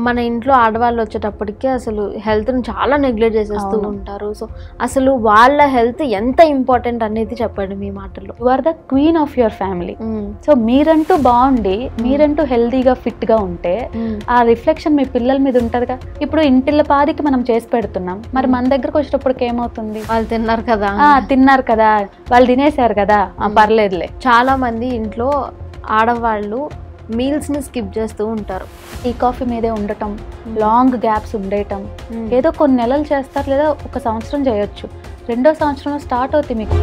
మన ఇంట్లో ఆడవాళ్ళు వచ్చేటప్పటికి అసలు హెల్త్ని చాలా నెగ్లెక్ట్ చేసేస్తూ ఉంటారు. సో అసలు వాళ్ళ హెల్త్ ఎంత ఇంపార్టెంట్ అనేది చెప్పండి మీ మాటల్లో. You are the queen of your family. So మీరంటూ బాగుండి మీరంటూ హెల్తీగా ఫిట్ గా ఉంటే ఆ రిఫ్లెక్షన్ మీ పిల్లల మీద ఉంటదిగా. ఇప్పుడు ఇంటిల్ల పాదికి మనం చేసి పెడుతున్నాం, మరి మన దగ్గరకు వచ్చేటప్పటికి ఏమవుతుంది? వాళ్ళు తిన్నారు కదా, వాళ్ళు తినేశారు కదా, పర్లేదులే. చాలా మంది ఇంట్లో ఆడవాళ్ళు మీల్స్ని స్కిప్ చేస్తూ ఉంటారు. టీ కాఫీ మీదే ఉండటం, లాంగ్ గ్యాప్స్ ఉండటం, ఏదో కొన్ని నెలలు చేస్తారు, లేదా ఒక సంవత్సరం చేయొచ్చు, రెండో సంవత్సరంలో స్టార్ట్ అవుతుంది మీకు.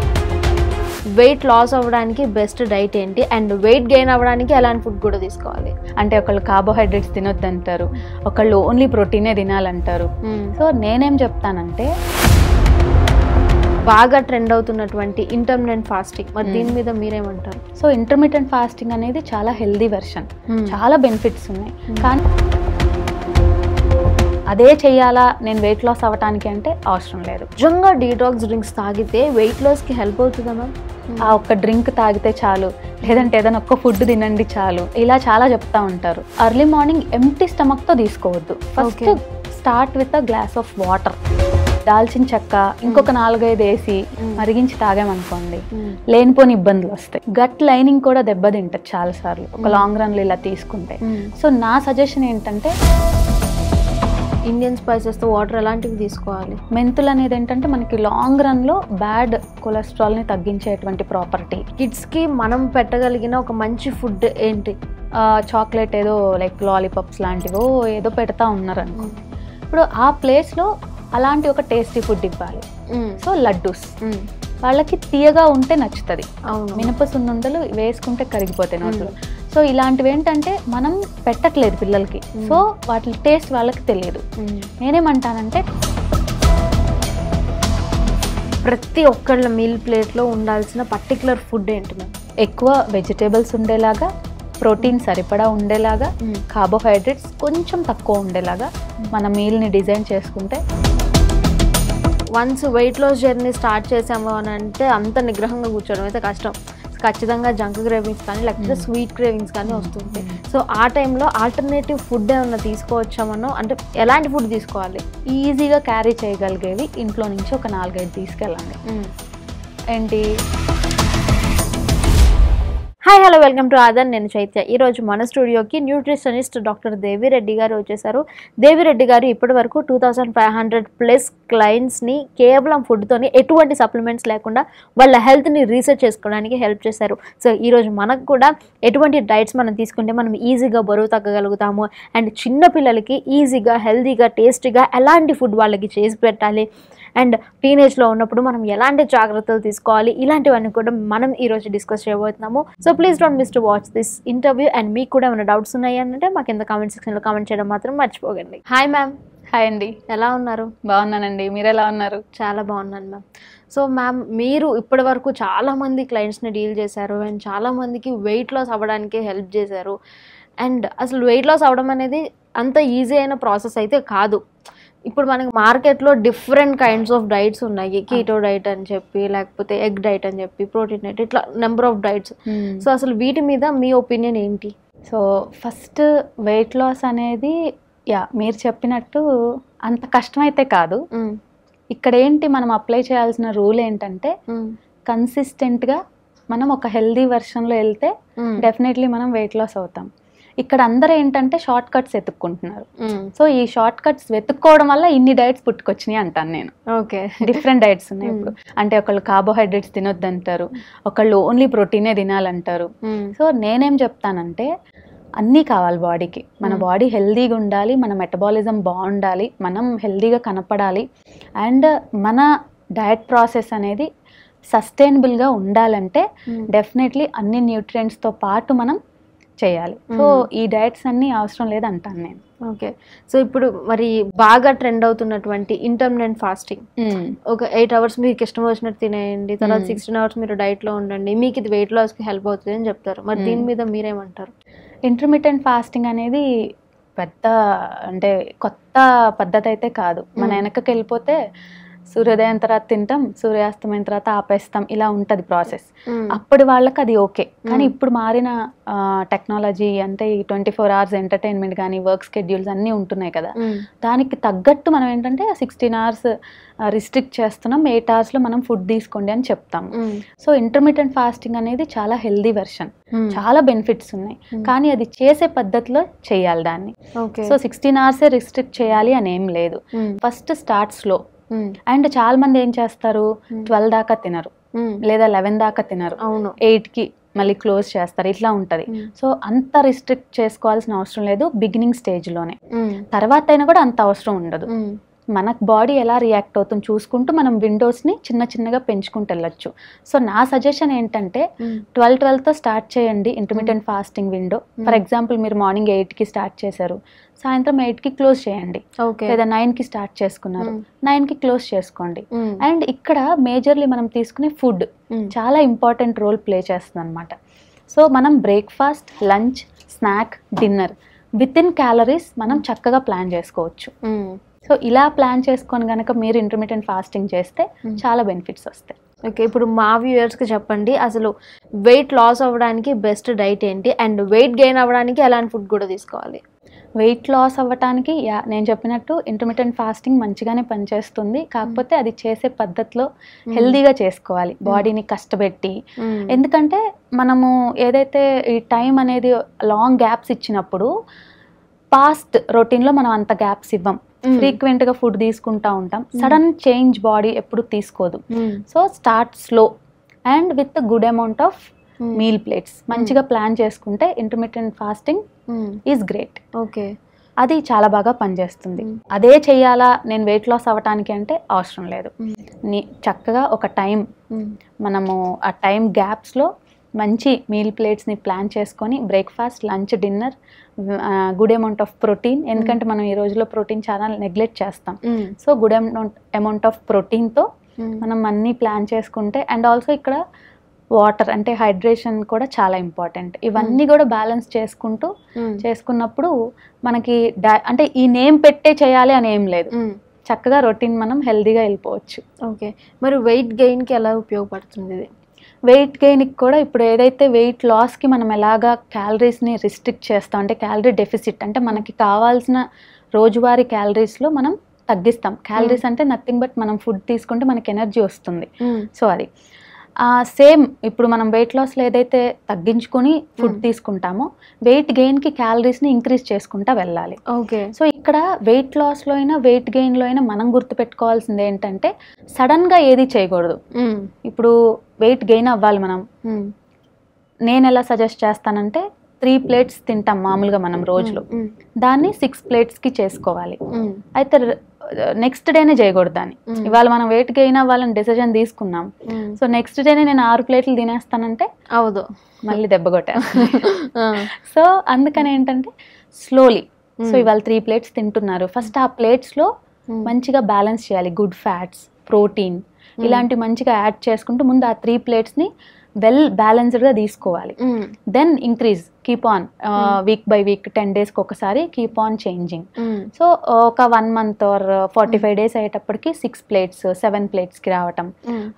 వెయిట్ లాస్ అవ్వడానికి బెస్ట్ డైట్ ఏంటి, అండ్ వెయిట్ గెయిన్ అవ్వడానికి ఎలాంటి ఫుడ్ కూడా తీసుకోవాలి? అంటే ఒకళ్ళు కార్బోహైడ్రేట్స్ తినొద్దు అంటారు, ఒకళ్ళు ఓన్లీ ప్రోటీనే తినాలంటారు. సో నేనేం చెప్తానంటే బాగా ట్రెండ్ అవుతున్నటువంటి ఇంటర్మిటెంట్ ఫాస్టింగ్, మరి దీని మీద మీరేమంటారు? సో ఇంటర్మిటెంట్ ఫాస్టింగ్ అనేది చాలా హెల్దీ వెర్షన్, చాలా బెనిఫిట్స్ ఉన్నాయి. కానీ అదే చెయ్యాలా నేను వెయిట్ లాస్ అవ్వటానికి అంటే అవసరం లేదు. నిజంగా డీటాక్స్ డ్రింక్స్ తాగితే వెయిట్ లాస్కి హెల్ప్ అవుతుందా మ్యామ్? ఆ ఒక్క డ్రింక్ తాగితే చాలు, లేదంటే ఏదైనా ఒక్క ఫుడ్ తినండి చాలు, ఇలా చాలా చెప్తా ఉంటారు. ఎర్లీ మార్నింగ్ ఎంప్టీ స్టమక్తో తీసుకోవద్దు. First start with a glass of water, దాల్చిన చెక్క ఇంకొక 4-5 వేసి మరిగించి తాగామనుకోండి, లేనిపోని ఇబ్బందులు వస్తాయి. గట్ లైనింగ్ కూడా దెబ్బతింటది చాలా సార్లు ఒక లాంగ్ రన్ లో ఇలా తీసుకుంటే. సో నా సజెషన్ ఏంటంటే ఇండియన్ స్పైసెస్తో వాటర్ ఎలాంటివి తీసుకోవాలి? మెంతులు అనేది ఏంటంటే మనకి లాంగ్ రన్ లో బ్యాడ్ కొలెస్ట్రాల్ ని తగ్గించేటువంటి ప్రాపర్టీ. కిడ్స్కి మనం పెట్టగలిగిన ఒక మంచి ఫుడ్ ఏంటి? చాక్లెట్ ఏదో లైక్ లాలీపాప్స్ లాంటివో ఏదో పెడతా ఉన్నారు అనుకో, ఇప్పుడు ఆ ప్లేస్ లో అలాంటి ఒక టేస్టీ ఫుడ్ ఇవ్వాలి. సో లడ్డూస్ వాళ్ళకి తీయగా ఉంటే నచ్చుతుంది, మినప సున్నుండలు వేసుకుంటే కరిగిపోతాయి నోట్లో. సో ఇలాంటివి ఏంటంటే మనం పెట్టట్లేదు పిల్లలకి, సో వాటి టేస్ట్ వాళ్ళకి తెలియదు. నేనేమంటానంటే ప్రతి ఒక్కళ్ళ మీల్ ప్లేట్లో ఉండాల్సిన పర్టికులర్ ఫుడ్ ఏంటి మ్యామ్? ఎక్కువ వెజిటేబుల్స్ ఉండేలాగా, ప్రోటీన్ సరిపడా ఉండేలాగా, కార్బోహైడ్రేట్స్ కొంచెం తక్కువ ఉండేలాగా మన మీల్ని డిజైన్ చేసుకుంటే. Once weight loss journey start చేసాము అని అంటే అంత నిగ్రహంగా కూర్చోవడం అయితే కష్టం. ఖచ్చితంగా జంక్ క్రేవింగ్స్ కానీ లేకపోతే స్వీట్ క్రేవింగ్స్ కానీ వస్తుంది. సో ఆ టైంలో ఆల్టర్నేటివ్ ఫుడ్ ఏమన్నా తీసుకోవచ్చామనో, అంటే ఎలాంటి ఫుడ్ తీసుకోవాలి? ఈజీగా క్యారీ చేయగలిగేవి ఇంట్లో నుంచి ఒక 4-5 తీసుకెళ్ళండి. ఏంటి? Hi hello, welcome to other. నేను చైత్య. ఈరోజు మన స్టూడియోకి న్యూట్రిషనిస్ట్ డాక్టర్ దేవిరెడ్డి గారు వచ్చేసారు. దేవిరెడ్డి గారు ఇప్పటి వరకు 2500+ క్లయింట్స్ని కేవలం ఫుడ్తోని ఎటువంటి సప్లిమెంట్స్ లేకుండా వాళ్ళ హెల్త్ని రీసెర్చ్ చేసుకోవడానికి హెల్ప్ చేశారు. సో ఈరోజు మనకు కూడా ఎటువంటి డైట్స్ మనం తీసుకుంటే మనం ఈజీగా బరువు తగ్గగలుగుతాము, అండ్ చిన్నపిల్లలకి ఈజీగా హెల్తీగా టేస్టీగా ఎలాంటి ఫుడ్ వాళ్ళకి చేసి పెట్టాలి, అండ్ టీనేజ్లో ఉన్నప్పుడు మనం ఎలాంటి జాగ్రత్తలు తీసుకోవాలి, ఇలాంటివన్నీ కూడా మనం ఈరోజు డిస్కస్ చేయబోతున్నాము. So please don't miss to watch this interview. And మీకు కూడా ఏమైనా డౌట్స్ ఉన్నాయి అంటే మాకు కింద కామెంట్ సెక్షన్లో కామెంట్ చేయడం మాత్రం మర్చిపోకండి. Hi ma'am. హాయ్ అండి. ఎలా ఉన్నారు? బాగున్నానండి, మీరు ఎలా ఉన్నారు? చాలా బాగున్నాను మ్యామ్. సో మ్యామ్, మీరు ఇప్పటి వరకు చాలామంది క్లయింట్స్ని డీల్ చేశారు అండ్ చాలామందికి వెయిట్ లాస్ అవ్వడానికి హెల్ప్ చేశారు. అండ్ అసలు వెయిట్ లాస్ అవ్వడం అనేది అంత ఈజీ అయిన ప్రాసెస్ అయితే కాదు. ఇప్పుడు మనకి మార్కెట్లో డిఫరెంట్ కైండ్స్ ఆఫ్ డైట్స్ ఉన్నాయి. కీటో డైట్ అని చెప్పి, లేకపోతే ఎగ్ డైట్ అని చెప్పి, ప్రోటీన్ డైట్, ఇట్లా నెంబర్ ఆఫ్ డైట్స్. సో అసలు వీటి మీద మీ ఒపీనియన్ ఏంటి? సో ఫస్ట్ వెయిట్ లాస్ అనేది మీరు చెప్పినట్టు అంత కష్టమైతే కాదు. ఇక్కడ ఏంటి మనం అప్లై చేయాల్సిన రూల్ ఏంటంటే కన్సిస్టెంట్గా మనం ఒక హెల్దీ వెర్షన్లో వెళ్తే డెఫినెట్లీ మనం వెయిట్ లాస్ అవుతాం. ఇక్కడ అందరూ ఏంటంటే షార్ట్ కట్స్ వెతుక్కుంటున్నారు. సో ఈ షార్ట్ కట్స్ వెతుక్కోవడం వల్ల ఇన్ని డైట్స్ పుట్టుకొచ్చినాయి అంటాను నేను. ఓకే, డిఫరెంట్ డైట్స్ ఉన్నాయి ఇప్పుడు. అంటే ఒకళ్ళు కార్బోహైడ్రేట్స్ తినొద్దు అంటారు, ఒకళ్ళు ఓన్లీ ప్రోటీనే తినాలంటారు. సో నేనేం చెప్తానంటే అన్నీ కావాలి బాడీకి. మన బాడీ హెల్దీగా ఉండాలి, మన మెటబాలిజం బాగుండాలి, మనం హెల్దీగా కనపడాలి, అండ్ మన డయట్ ప్రాసెస్ అనేది సస్టైనబుల్గా ఉండాలంటే డెఫినెట్లీ అన్ని న్యూట్రియంట్స్తో పాటు మనం చేయాలి. సో ఈ డైట్స్ అన్నీ అవసరం లేదు అంటాను నేను. ఓకే, సో ఇప్పుడు మరి బాగా ట్రెండ్ అవుతున్నటువంటి ఇంటర్మిటెంట్ ఫాస్టింగ్, ఒక 8 hours మీకు ఇష్టం వచ్చినట్టు తినేయండి, తర్వాత 16 hours మీరు డైట్లో ఉండండి, మీకు ఇది వెయిట్ లాస్కి హెల్ప్ అవుతుంది అని చెప్తారు. మరి దీని మీద మీరేమంటారు? ఇంటర్మిటెంట్ ఫాస్టింగ్ అనేది పెద్ద అంటే కొత్త పద్ధతి అయితే కాదు. మన వెనకకి వెళ్ళిపోతే సూర్యోదయం తర్వాత తింటాం, సూర్యాస్తమైన తర్వాత ఆపేస్తాం, ఇలా ఉంటుంది ప్రాసెస్. అప్పటి వాళ్ళకి అది ఓకే. కానీ ఇప్పుడు మారిన టెక్నాలజీ అంటే ఈ 24 hours ఎంటర్టైన్మెంట్ కానీ వర్క్ షెడ్యూల్స్ అన్నీ ఉంటున్నాయి కదా, దానికి తగ్గట్టు మనం ఏంటంటే 16 hours రిస్ట్రిక్ట్ చేస్తున్నాం, 8 hours మనం ఫుడ్ తీసుకోండి అని చెప్తాము. సో ఇంటర్మీడియట్ ఫాస్టింగ్ అనేది చాలా హెల్దీ వెర్షన్, చాలా బెనిఫిట్స్ ఉన్నాయి. కానీ అది చేసే పద్ధతిలో చేయాలి దాన్ని. సో 16 hours రిస్ట్రిక్ట్ చేయాలి అని ఏం లేదు. First start slow. అండ్ చాలా మంది ఏం చేస్తారు, 12 దాకా తినరు, లేదా 11 దాకా తినరు, 8కి మళ్ళీ క్లోజ్ చేస్తారు, ఇట్లా ఉంటది. సో అంత రిస్ట్రిక్ట్ చేసుకోవాల్సిన అవసరం లేదు బిగినింగ్ స్టేజ్ లోనే. తర్వాత అయినా కూడా అంత అవసరం ఉండదు. మనకు బాడీ ఎలా రియాక్ట్ అవుతుంది చూసుకుంటూ మనం విండోస్ని చిన్న చిన్నగా పెంచుకుంటూ వెళ్ళొచ్చు. సో నా సజెషన్ ఏంటంటే 12తో స్టార్ట్ చేయండి intermediate fasting window. For example మీరు మార్నింగ్ 8కి స్టార్ట్ చేశారు, సాయంత్రం 8కి క్లోజ్ చేయండి. లేదా 9కి స్టార్ట్ చేసుకున్నారు, 9కి క్లోజ్ చేసుకోండి. అండ్ ఇక్కడ మేజర్లీ మనం తీసుకునే ఫుడ్ చాలా ఇంపార్టెంట్ రోల్ ప్లే చేస్తుంది అనమాట. సో మనం breakfast, lunch, snack, dinner with in calories మనం చక్కగా ప్లాన్ చేసుకోవచ్చు. సో ఇలా ప్లాన్ చేసుకొని కనుక మీరు ఇంటర్మీడియట్ ఫాస్టింగ్ చేస్తే చాలా బెనిఫిట్స్ వస్తాయి. ఓకే, ఇప్పుడు మా వ్యూయర్స్కి చెప్పండి, అసలు వెయిట్ లాస్ అవ్వడానికి బెస్ట్ డైట్ ఏంటి, అండ్ వెయిట్ గెయిన్ అవ్వడానికి ఎలాంటి ఫుడ్ కూడా తీసుకోవాలి? వెయిట్ లాస్ అవ్వటానికి నేను చెప్పినట్టు ఇంటర్మీడియట్ ఫాస్టింగ్ మంచిగానే పనిచేస్తుంది. కాకపోతే అది చేసే పద్ధతిలో హెల్దీగా చేసుకోవాలి, బాడీని కష్టపెట్టి. ఎందుకంటే మనము ఏదైతే ఈ టైం అనేది లాంగ్ గ్యాప్స్ ఇచ్చినప్పుడు పాస్ట్ రొటీన్లో మనం అంత గ్యాప్స్ ఇవ్వం, ఫ్రీక్వెంట్గా ఫుడ్ తీసుకుంటా ఉంటాం. సడన్ చేంజ్ బాడీ ఎప్పుడు తీసుకోదు. So start slow and with good amount of meal plates మంచిగా ప్లాన్ చేసుకుంటే intermediate fasting is great. Okay, అది చాలా బాగా పనిచేస్తుంది. అదే చెయ్యాలా నేను వెయిట్ లాస్ అవ్వటానికి అంటే అవసరం లేదు. చక్కగా ఒక టైం మనము ఆ టైం గ్యాప్స్లో మంచి మీల్ ప్లేట్స్ని ప్లాన్ చేసుకొని breakfast, lunch, dinner, good amount of protein. ఎందుకంటే మనం ఈ రోజులో ప్రోటీన్ చాలా నెగ్లెక్ట్ చేస్తాం. సో గుడ్ అమౌంట్ ఆఫ్ ప్రోటీన్తో మనం అన్నీ ప్లాన్ చేసుకుంటే, అండ్ ఆల్సో ఇక్కడ వాటర్ అంటే హైడ్రేషన్ కూడా చాలా ఇంపార్టెంట్. ఇవన్నీ కూడా బ్యాలెన్స్ చేసుకున్నప్పుడు మనకి అంటే ఈ నేమ్ పెట్టే చేయాలి అని ఏం లేదు, చక్కగా రొటీన్ మనం హెల్దీగా వెళ్ళిపోవచ్చు. ఓకే, మరి వెయిట్ గెయిన్కి ఎలా ఉపయోగపడుతుంది ఇది? వెయిట్ గెయిన్కి కూడా ఇప్పుడు ఏదైతే వెయిట్ లాస్కి మనం ఎలాగా క్యాలరీస్ని రిస్ట్రిక్ట్ చేస్తాం అంటే క్యాలరీ డెఫిసిట్ అంటే మనకి కావాల్సిన రోజువారీ క్యాలరీస్లో మనం తగ్గిస్తాం. క్యాలరీస్ అంటే నథింగ్ బట్ మనం ఫుడ్ తీసుకుంటే మనకి ఎనర్జీ వస్తుంది. సో అది సేమ్ ఇప్పుడు మనం వెయిట్ లాస్లో ఏదైతే తగ్గించుకొని ఫుడ్ తీసుకుంటామో వెయిట్ గెయిన్కి క్యాలరీస్ని ఇంక్రీజ్ చేసుకుంటా వెళ్ళాలి. ఓకే, సో ఇక్కడ వెయిట్ లాస్లో అయినా వెయిట్ గెయిన్లో అయినా మనం గుర్తుపెట్టుకోవాల్సింది ఏంటంటే సడన్గా ఏది చేయకూడదు. ఇప్పుడు వెయిట్ గెయిన్ అవ్వాలి మనం, నేను ఎలా సజెస్ట్ చేస్తానంటే 3 plates తింటాం మామూలుగా మనం రోజులో, దాన్ని 6 platesకి చేసుకోవాలి. అయితే నెక్స్ట్ డేనే చేయకూడదు దాన్ని. ఇవాళ మనం వెయిట్ గెయిన్ అవ్వాలని డెసిజన్ తీసుకున్నాం, సో నెక్స్ట్ డేనే నేను 6 plates తినేస్తానంటే అవదు, మళ్ళీ దెబ్బ కొట్టా. సో అందుకని ఏంటంటే స్లోలీ, సో ఇవాళ 3 plates తింటున్నారు, ఫస్ట్ ఆ ప్లేట్స్లో మంచిగా బ్యాలెన్స్ చేయాలి. గుడ్ ఫ్యాట్స్, ప్రోటీన్ ఇలాంటి మంచిగా యాడ్ చేసుకుంటూ ముందు ఆ 3 platesని వెల్ బ్యాలెన్స్డ్గా తీసుకోవాలి. Then increase, keep on week by week 10 daysకి ఒకసారి కీప్ ఆన్ చేంజింగ్. సో ఒక 1 month ఆర్ 45 days అయ్యేటప్పటికి 6 plates 7 platesకి రావటం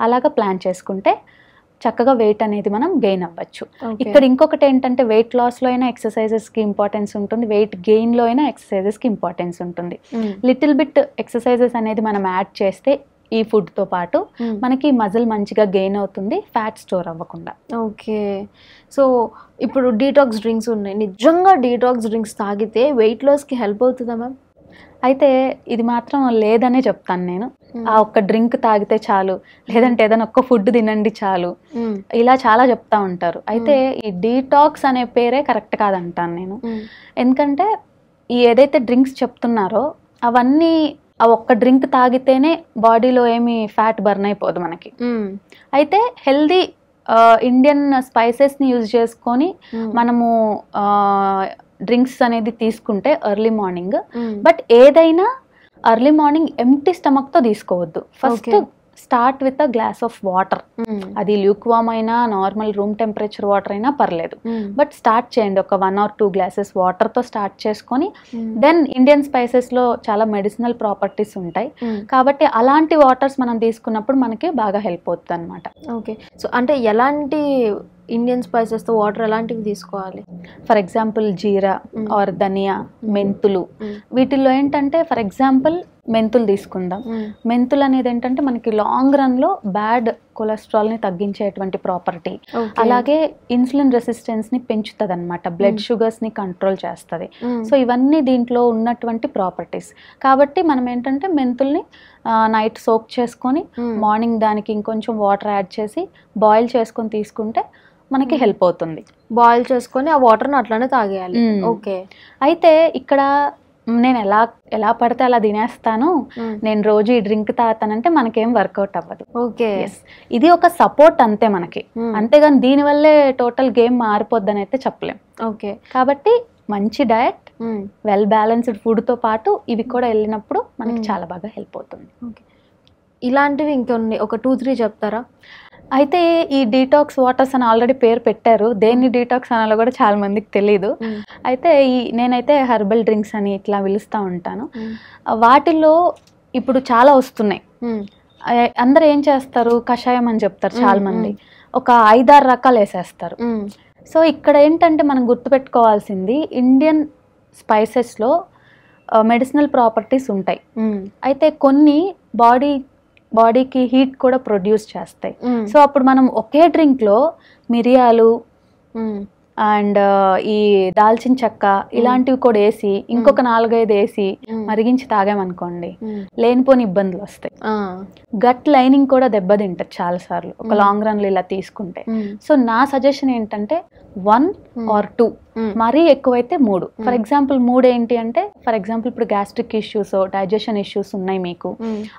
అలాగా ప్లాన్ చేసుకుంటే చక్కగా వెయిట్ అనేది మనం గెయిన్ అవ్వచ్చు. ఇక్కడ ఇంకొకటి ఏంటంటే వెయిట్ లాస్లో అయినా ఎక్సర్సైజెస్కి ఇంపార్టెన్స్ ఉంటుంది, వెయిట్ గెయిన్లో అయినా ఎక్సర్సైజెస్కి ఇంపార్టెన్స్ ఉంటుంది. లిటిల్ బిట్ ఎక్సర్సైజెస్ అనేది మనం యాడ్ చేస్తే ఈ ఫుడ్తో పాటు మనకి మజిల్ మంచిగా గెయిన్ అవుతుంది, ఫ్యాట్ స్టోర్ అవ్వకుండా. ఓకే, సో ఇప్పుడు డీటాక్స్ డ్రింక్స్ ఉన్నాయి, నిజంగా డీటాక్స్ డ్రింక్స్ తాగితే వెయిట్ లాస్కి హెల్ప్ అవుతుందా మ్యామ్? అయితే ఇది మాత్రం లేదనే చెప్తాను నేను. ఆ ఒక్క డ్రింక్ తాగితే చాలు, లేదంటే ఏదైనా ఒక్క ఫుడ్ తినండి చాలు, ఇలా చాలా చెప్తా ఉంటారు. అయితే ఈ డీటాక్స్ అనే పేరే కరెక్ట్ కాదంటాను నేను. ఎందుకంటే ఈ ఏదైతే డ్రింక్స్ చెప్తున్నారో అవన్నీ ఆ ఒక్క డ్రింక్ తాగితేనే బాడీలో ఏమి ఫ్యాట్ బర్న్ అయిపోదు మనకి. అయితే హెల్దీ ఇండియన్ స్పైసెస్ని యూజ్ చేసుకొని మనము డ్రింక్స్ అనేది తీసుకుంటే ఎర్లీ మార్నింగ్, బట్ ఏదైనా ఎర్లీ మార్నింగ్ ఎంప్టీ స్టమక్తో తీసుకోవద్దు. First start with a glass of water. అది ల్యూక్వామ్ అయినా నార్మల్ రూమ్ టెంపరేచర్ వాటర్ అయినా పర్లేదు, బట్ స్టార్ట్ చేయండి ఒక 1 or 2 glasses వాటర్తో స్టార్ట్ చేసుకొని దెన్ ఇండియన్ స్పైసెస్లో చాలా మెడిసినల్ ప్రాపర్టీస్ ఉంటాయి కాబట్టి అలాంటి వాటర్స్ మనం తీసుకున్నప్పుడు మనకి బాగా హెల్ప్ అవుతుంది అనమాట. ఓకే, సో అంటే ఎలాంటి ఇండియన్ స్పైసెస్తో వాటర్ ఎలాంటివి తీసుకోవాలి? ఫర్ ఎగ్జాంపుల్ జీరా ఆర్ ధనియా, మెంతులు, వీటిల్లో ఏంటంటే ఫర్ ఎగ్జాంపుల్ మెంతులు తీసుకుందాం. మెంతులు అనేది ఏంటంటే మనకి లాంగ్ రన్లో బ్యాడ్ కొలెస్ట్రాల్ని తగ్గించేటువంటి ప్రాపర్టీ, అలాగే ఇన్సులిన్ రెసిస్టెన్స్ని పెంచుతుంది అనమాట, బ్లడ్ షుగర్స్ని కంట్రోల్ చేస్తుంది. సో ఇవన్నీ దీంట్లో ఉన్నటువంటి ప్రాపర్టీస్ కాబట్టి మనం ఏంటంటే మెంతుల్ని నైట్ సోక్ చేసుకొని మార్నింగ్ దానికి ఇంకొంచెం వాటర్ యాడ్ చేసి బాయిల్ చేసుకొని తీసుకుంటే మనకి హెల్ప్ అవుతుంది. బాయిల్ చేసుకొని ఆ వాటర్ని అట్లానే తాగేయాలి. ఓకే, అయితే ఇక్కడ నేను ఎలా పడితే అలా తినేస్తాను, నేను రోజు ఈ డ్రింక్ తాగుతానంటే మనకేం వర్కౌట్ అవ్వదు. ఓకే, ఇది ఒక సపోర్ట్ అంతే మనకి, అంతేగాని దీనివల్లే టోటల్ గేమ్ మారిపోద్దని అయితే చెప్పలేం. ఓకే, కాబట్టి మంచి డయట్, వెల్ బ్యాలెన్స్డ్ ఫుడ్తో పాటు ఇవి కూడా వెళ్ళినప్పుడు మనకి చాలా బాగా హెల్ప్ అవుతుంది. ఓకే, ఇలాంటివి ఇంకొన్ని ఒక 2-3 చెప్తారా? అయితే ఈ డీటాక్స్ వాటర్స్ అని ఆల్రెడీ పేరు పెట్టారు, దేన్ని డీటాక్స్ అనాలో కూడా చాలా మందికి తెలీదు. అయితే నేనైతే హెర్బల్ డ్రింక్స్ అని ఇట్లా పిలుస్తూ ఉంటాను. వాటిల్లో ఇప్పుడు చాలా వస్తున్నాయి. అందరు ఏం చేస్తారు, కషాయం అని చెప్తారు చాలా మంది, ఒక 5-6 రకాలు వేసేస్తారు. సో ఇక్కడ ఏంటంటే మనం గుర్తుపెట్టుకోవాల్సింది ఇండియన్ స్పైసెస్లో మెడిసినల్ ప్రాపర్టీస్ ఉంటాయి. అయితే కొన్ని బాడీకి హీట్ కూడా ప్రొడ్యూస్ చేస్తాయి. సో అప్పుడు మనం ఒకే డ్రింక్లో మిరియాలు అండ్ ఈ దాల్చిన చెక్క ఇలాంటివి కూడా వేసి ఇంకొక 4-5 వేసి మరిగించి తాగామనుకోండి లేనిపోని ఇబ్బందులు వస్తాయి. గట్ లైనింగ్ కూడా దెబ్బతింటది చాలా సార్లు ఒక లాంగ్ రన్లో ఇలా తీసుకుంటే. సో నా సజెషన్ ఏంటంటే 1 or 2, మరీ ఎక్కువైతే 3. ఫర్ ఎగ్జాంపుల్ 3 ఏంటి అంటే, ఫర్ ఎగ్జాంపుల్ ఇప్పుడు గ్యాస్ట్రిక్ ఇష్యూస్, డైజెషన్ ఇష్యూస్ ఉన్నాయి మీకు,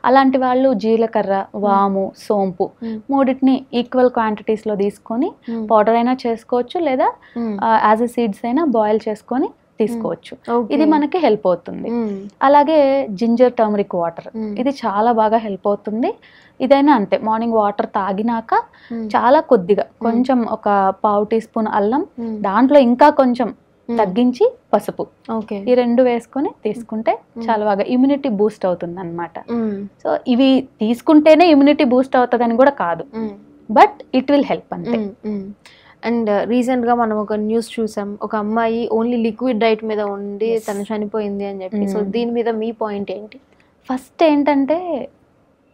అలాంటి వాళ్ళు జీలకర్ర, వాము, సోంపు మూడింటిని ఈక్వల్ క్వాంటిటీస్లో తీసుకొని పౌడర్ అయినా చేసుకోవచ్చు, లేదా యాజ్ ఎ సీడ్స్ అయినా బాయిల్ చేసుకొని తీసుకోవచ్చు. ఇది మనకి హెల్ప్ అవుతుంది. అలాగే జింజర్ టర్మరిక్ వాటర్, ఇది చాలా బాగా హెల్ప్ అవుతుంది. ఇదైనా అంతే, మార్నింగ్ వాటర్ తాగినాక చాలా కొద్దిగా కొంచెం ఒక 1/2 teaspoon అల్లం, దాంట్లో ఇంకా కొంచెం తగ్గించి పసుపు, ఈ 2 వేసుకొని తీసుకుంటే చాలా బాగా ఇమ్యూనిటీ బూస్ట్ అవుతుంది అనమాట. సో ఇవి తీసుకుంటేనే ఇమ్యూనిటీ బూస్ట్ అవుతుంది అని కూడా కాదు, బట్ ఇట్ విల్ హెల్ప్ అంతే. అండ్ రీసెంట్గా మనం ఒక న్యూస్ చూసాం, ఒక అమ్మాయి ఓన్లీ లిక్విడ్ డైట్ మీద ఉండి తను చనిపోయింది అని చెప్పి. సో దీని మీద మీ పాయింట్ ఏంటి? ఫస్ట్ ఏంటంటే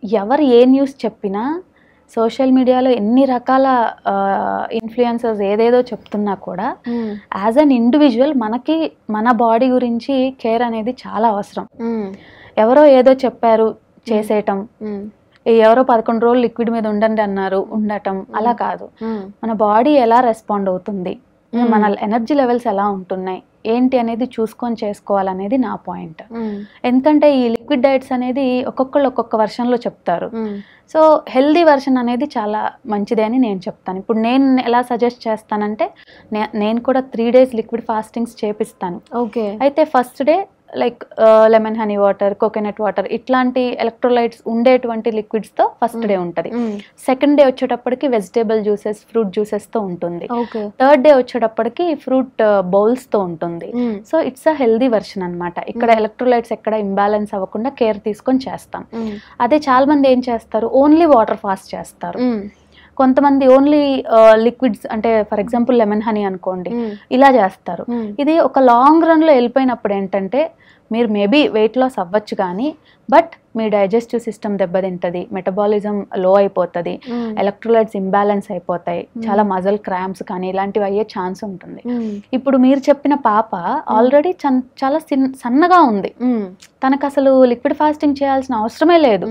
ఎవరు ఏ న్యూస్ చెప్పినా, సోషల్ మీడియాలో ఎన్ని రకాల ఇన్ఫ్లుయెన్సర్స్ ఏదేదో చెప్తున్నా కూడా యాజ్ అన్ ఇండివిజువల్ మనకి మన బాడీ గురించి కేర్ అనేది చాలా అవసరం. ఎవరో ఏదో చెప్పారు చేసేయటం, ఎవరో 11 రోజులు లిక్విడ్ మీద ఉండండి అన్నారు ఉండటం, అలా కాదు. మన బాడీ ఎలా రెస్పాండ్ అవుతుంది, మన ఎనర్జీ లెవెల్స్ ఎలా ఉంటున్నాయి ఏంటి అనేది చూసుకొని చేసుకోవాలనేది నా పాయింట్. ఎందుకంటే ఈ లిక్విడ్ డైట్స్ అనేది ఒక్కొక్కళ్ళు ఒక్కొక్క వర్షన్లో చెప్తారు. సో హెల్దీ వర్షన్ అనేది చాలా మంచిదే అని నేను చెప్తాను. ఇప్పుడు నేను ఎలా సజెస్ట్ చేస్తానంటే, నేను కూడా 3 days లిక్విడ్ ఫాస్టింగ్స్ చేపిస్తాను. ఓకే, అయితే first day like lemon honey water, coconut water ఇట్లాంటి ఎలక్ట్రోలైట్స్ ఉండేటువంటి లిక్విడ్స్తో ఫస్ట్ డే ఉంటుంది. సెకండ్ డే వచ్చేటప్పటికి వెజిటేబుల్ జ్యూసెస్, ఫ్రూట్ జ్యూసెస్తో ఉంటుంది. థర్డ్ డే వచ్చేటప్పటికి ఫ్రూట్ బౌల్స్తో ఉంటుంది. So it's a healthy version అనమాట. ఇక్కడ ఎలక్ట్రోలైట్స్ ఎక్కడ ఇంబ్యాలెన్స్ అవ్వకుండా కేర్ తీసుకొని చేస్తాం. అదే చాలా మంది ఏం చేస్తారు, ఓన్లీ వాటర్ ఫాస్ట్ చేస్తారు. కొంతమంది ఓన్లీ లిక్విడ్స్, అంటే ఫర్ ఎగ్జాంపుల్ లెమన్ హనీ అనుకోండి, ఇలా చేస్తారు. ఇది ఒక లాంగ్ రన్లో వెళ్ళిపోయినప్పుడు ఏంటంటే, మీరు మేబీ వెయిట్ లాస్ అవ్వచ్చు కానీ బట్ మీ డైజెస్టివ్ సిస్టమ్ దెబ్బతింటుంది, మెటబాలిజం లో అయిపోతుంది, ఎలక్ట్రోలైట్స్ ఇంబ్యాలెన్స్ అయిపోతాయి, చాలా మజల్ క్రాంప్స్ కానీ ఇలాంటివి అయ్యే ఛాన్స్ ఉంటుంది. ఇప్పుడు మీరు చెప్పిన పాప ఆల్రెడీ చాలా సన్నగా ఉంది, తనకు అసలు లిక్విడ్ ఫాస్టింగ్ చేయాల్సిన అవసరమే లేదు.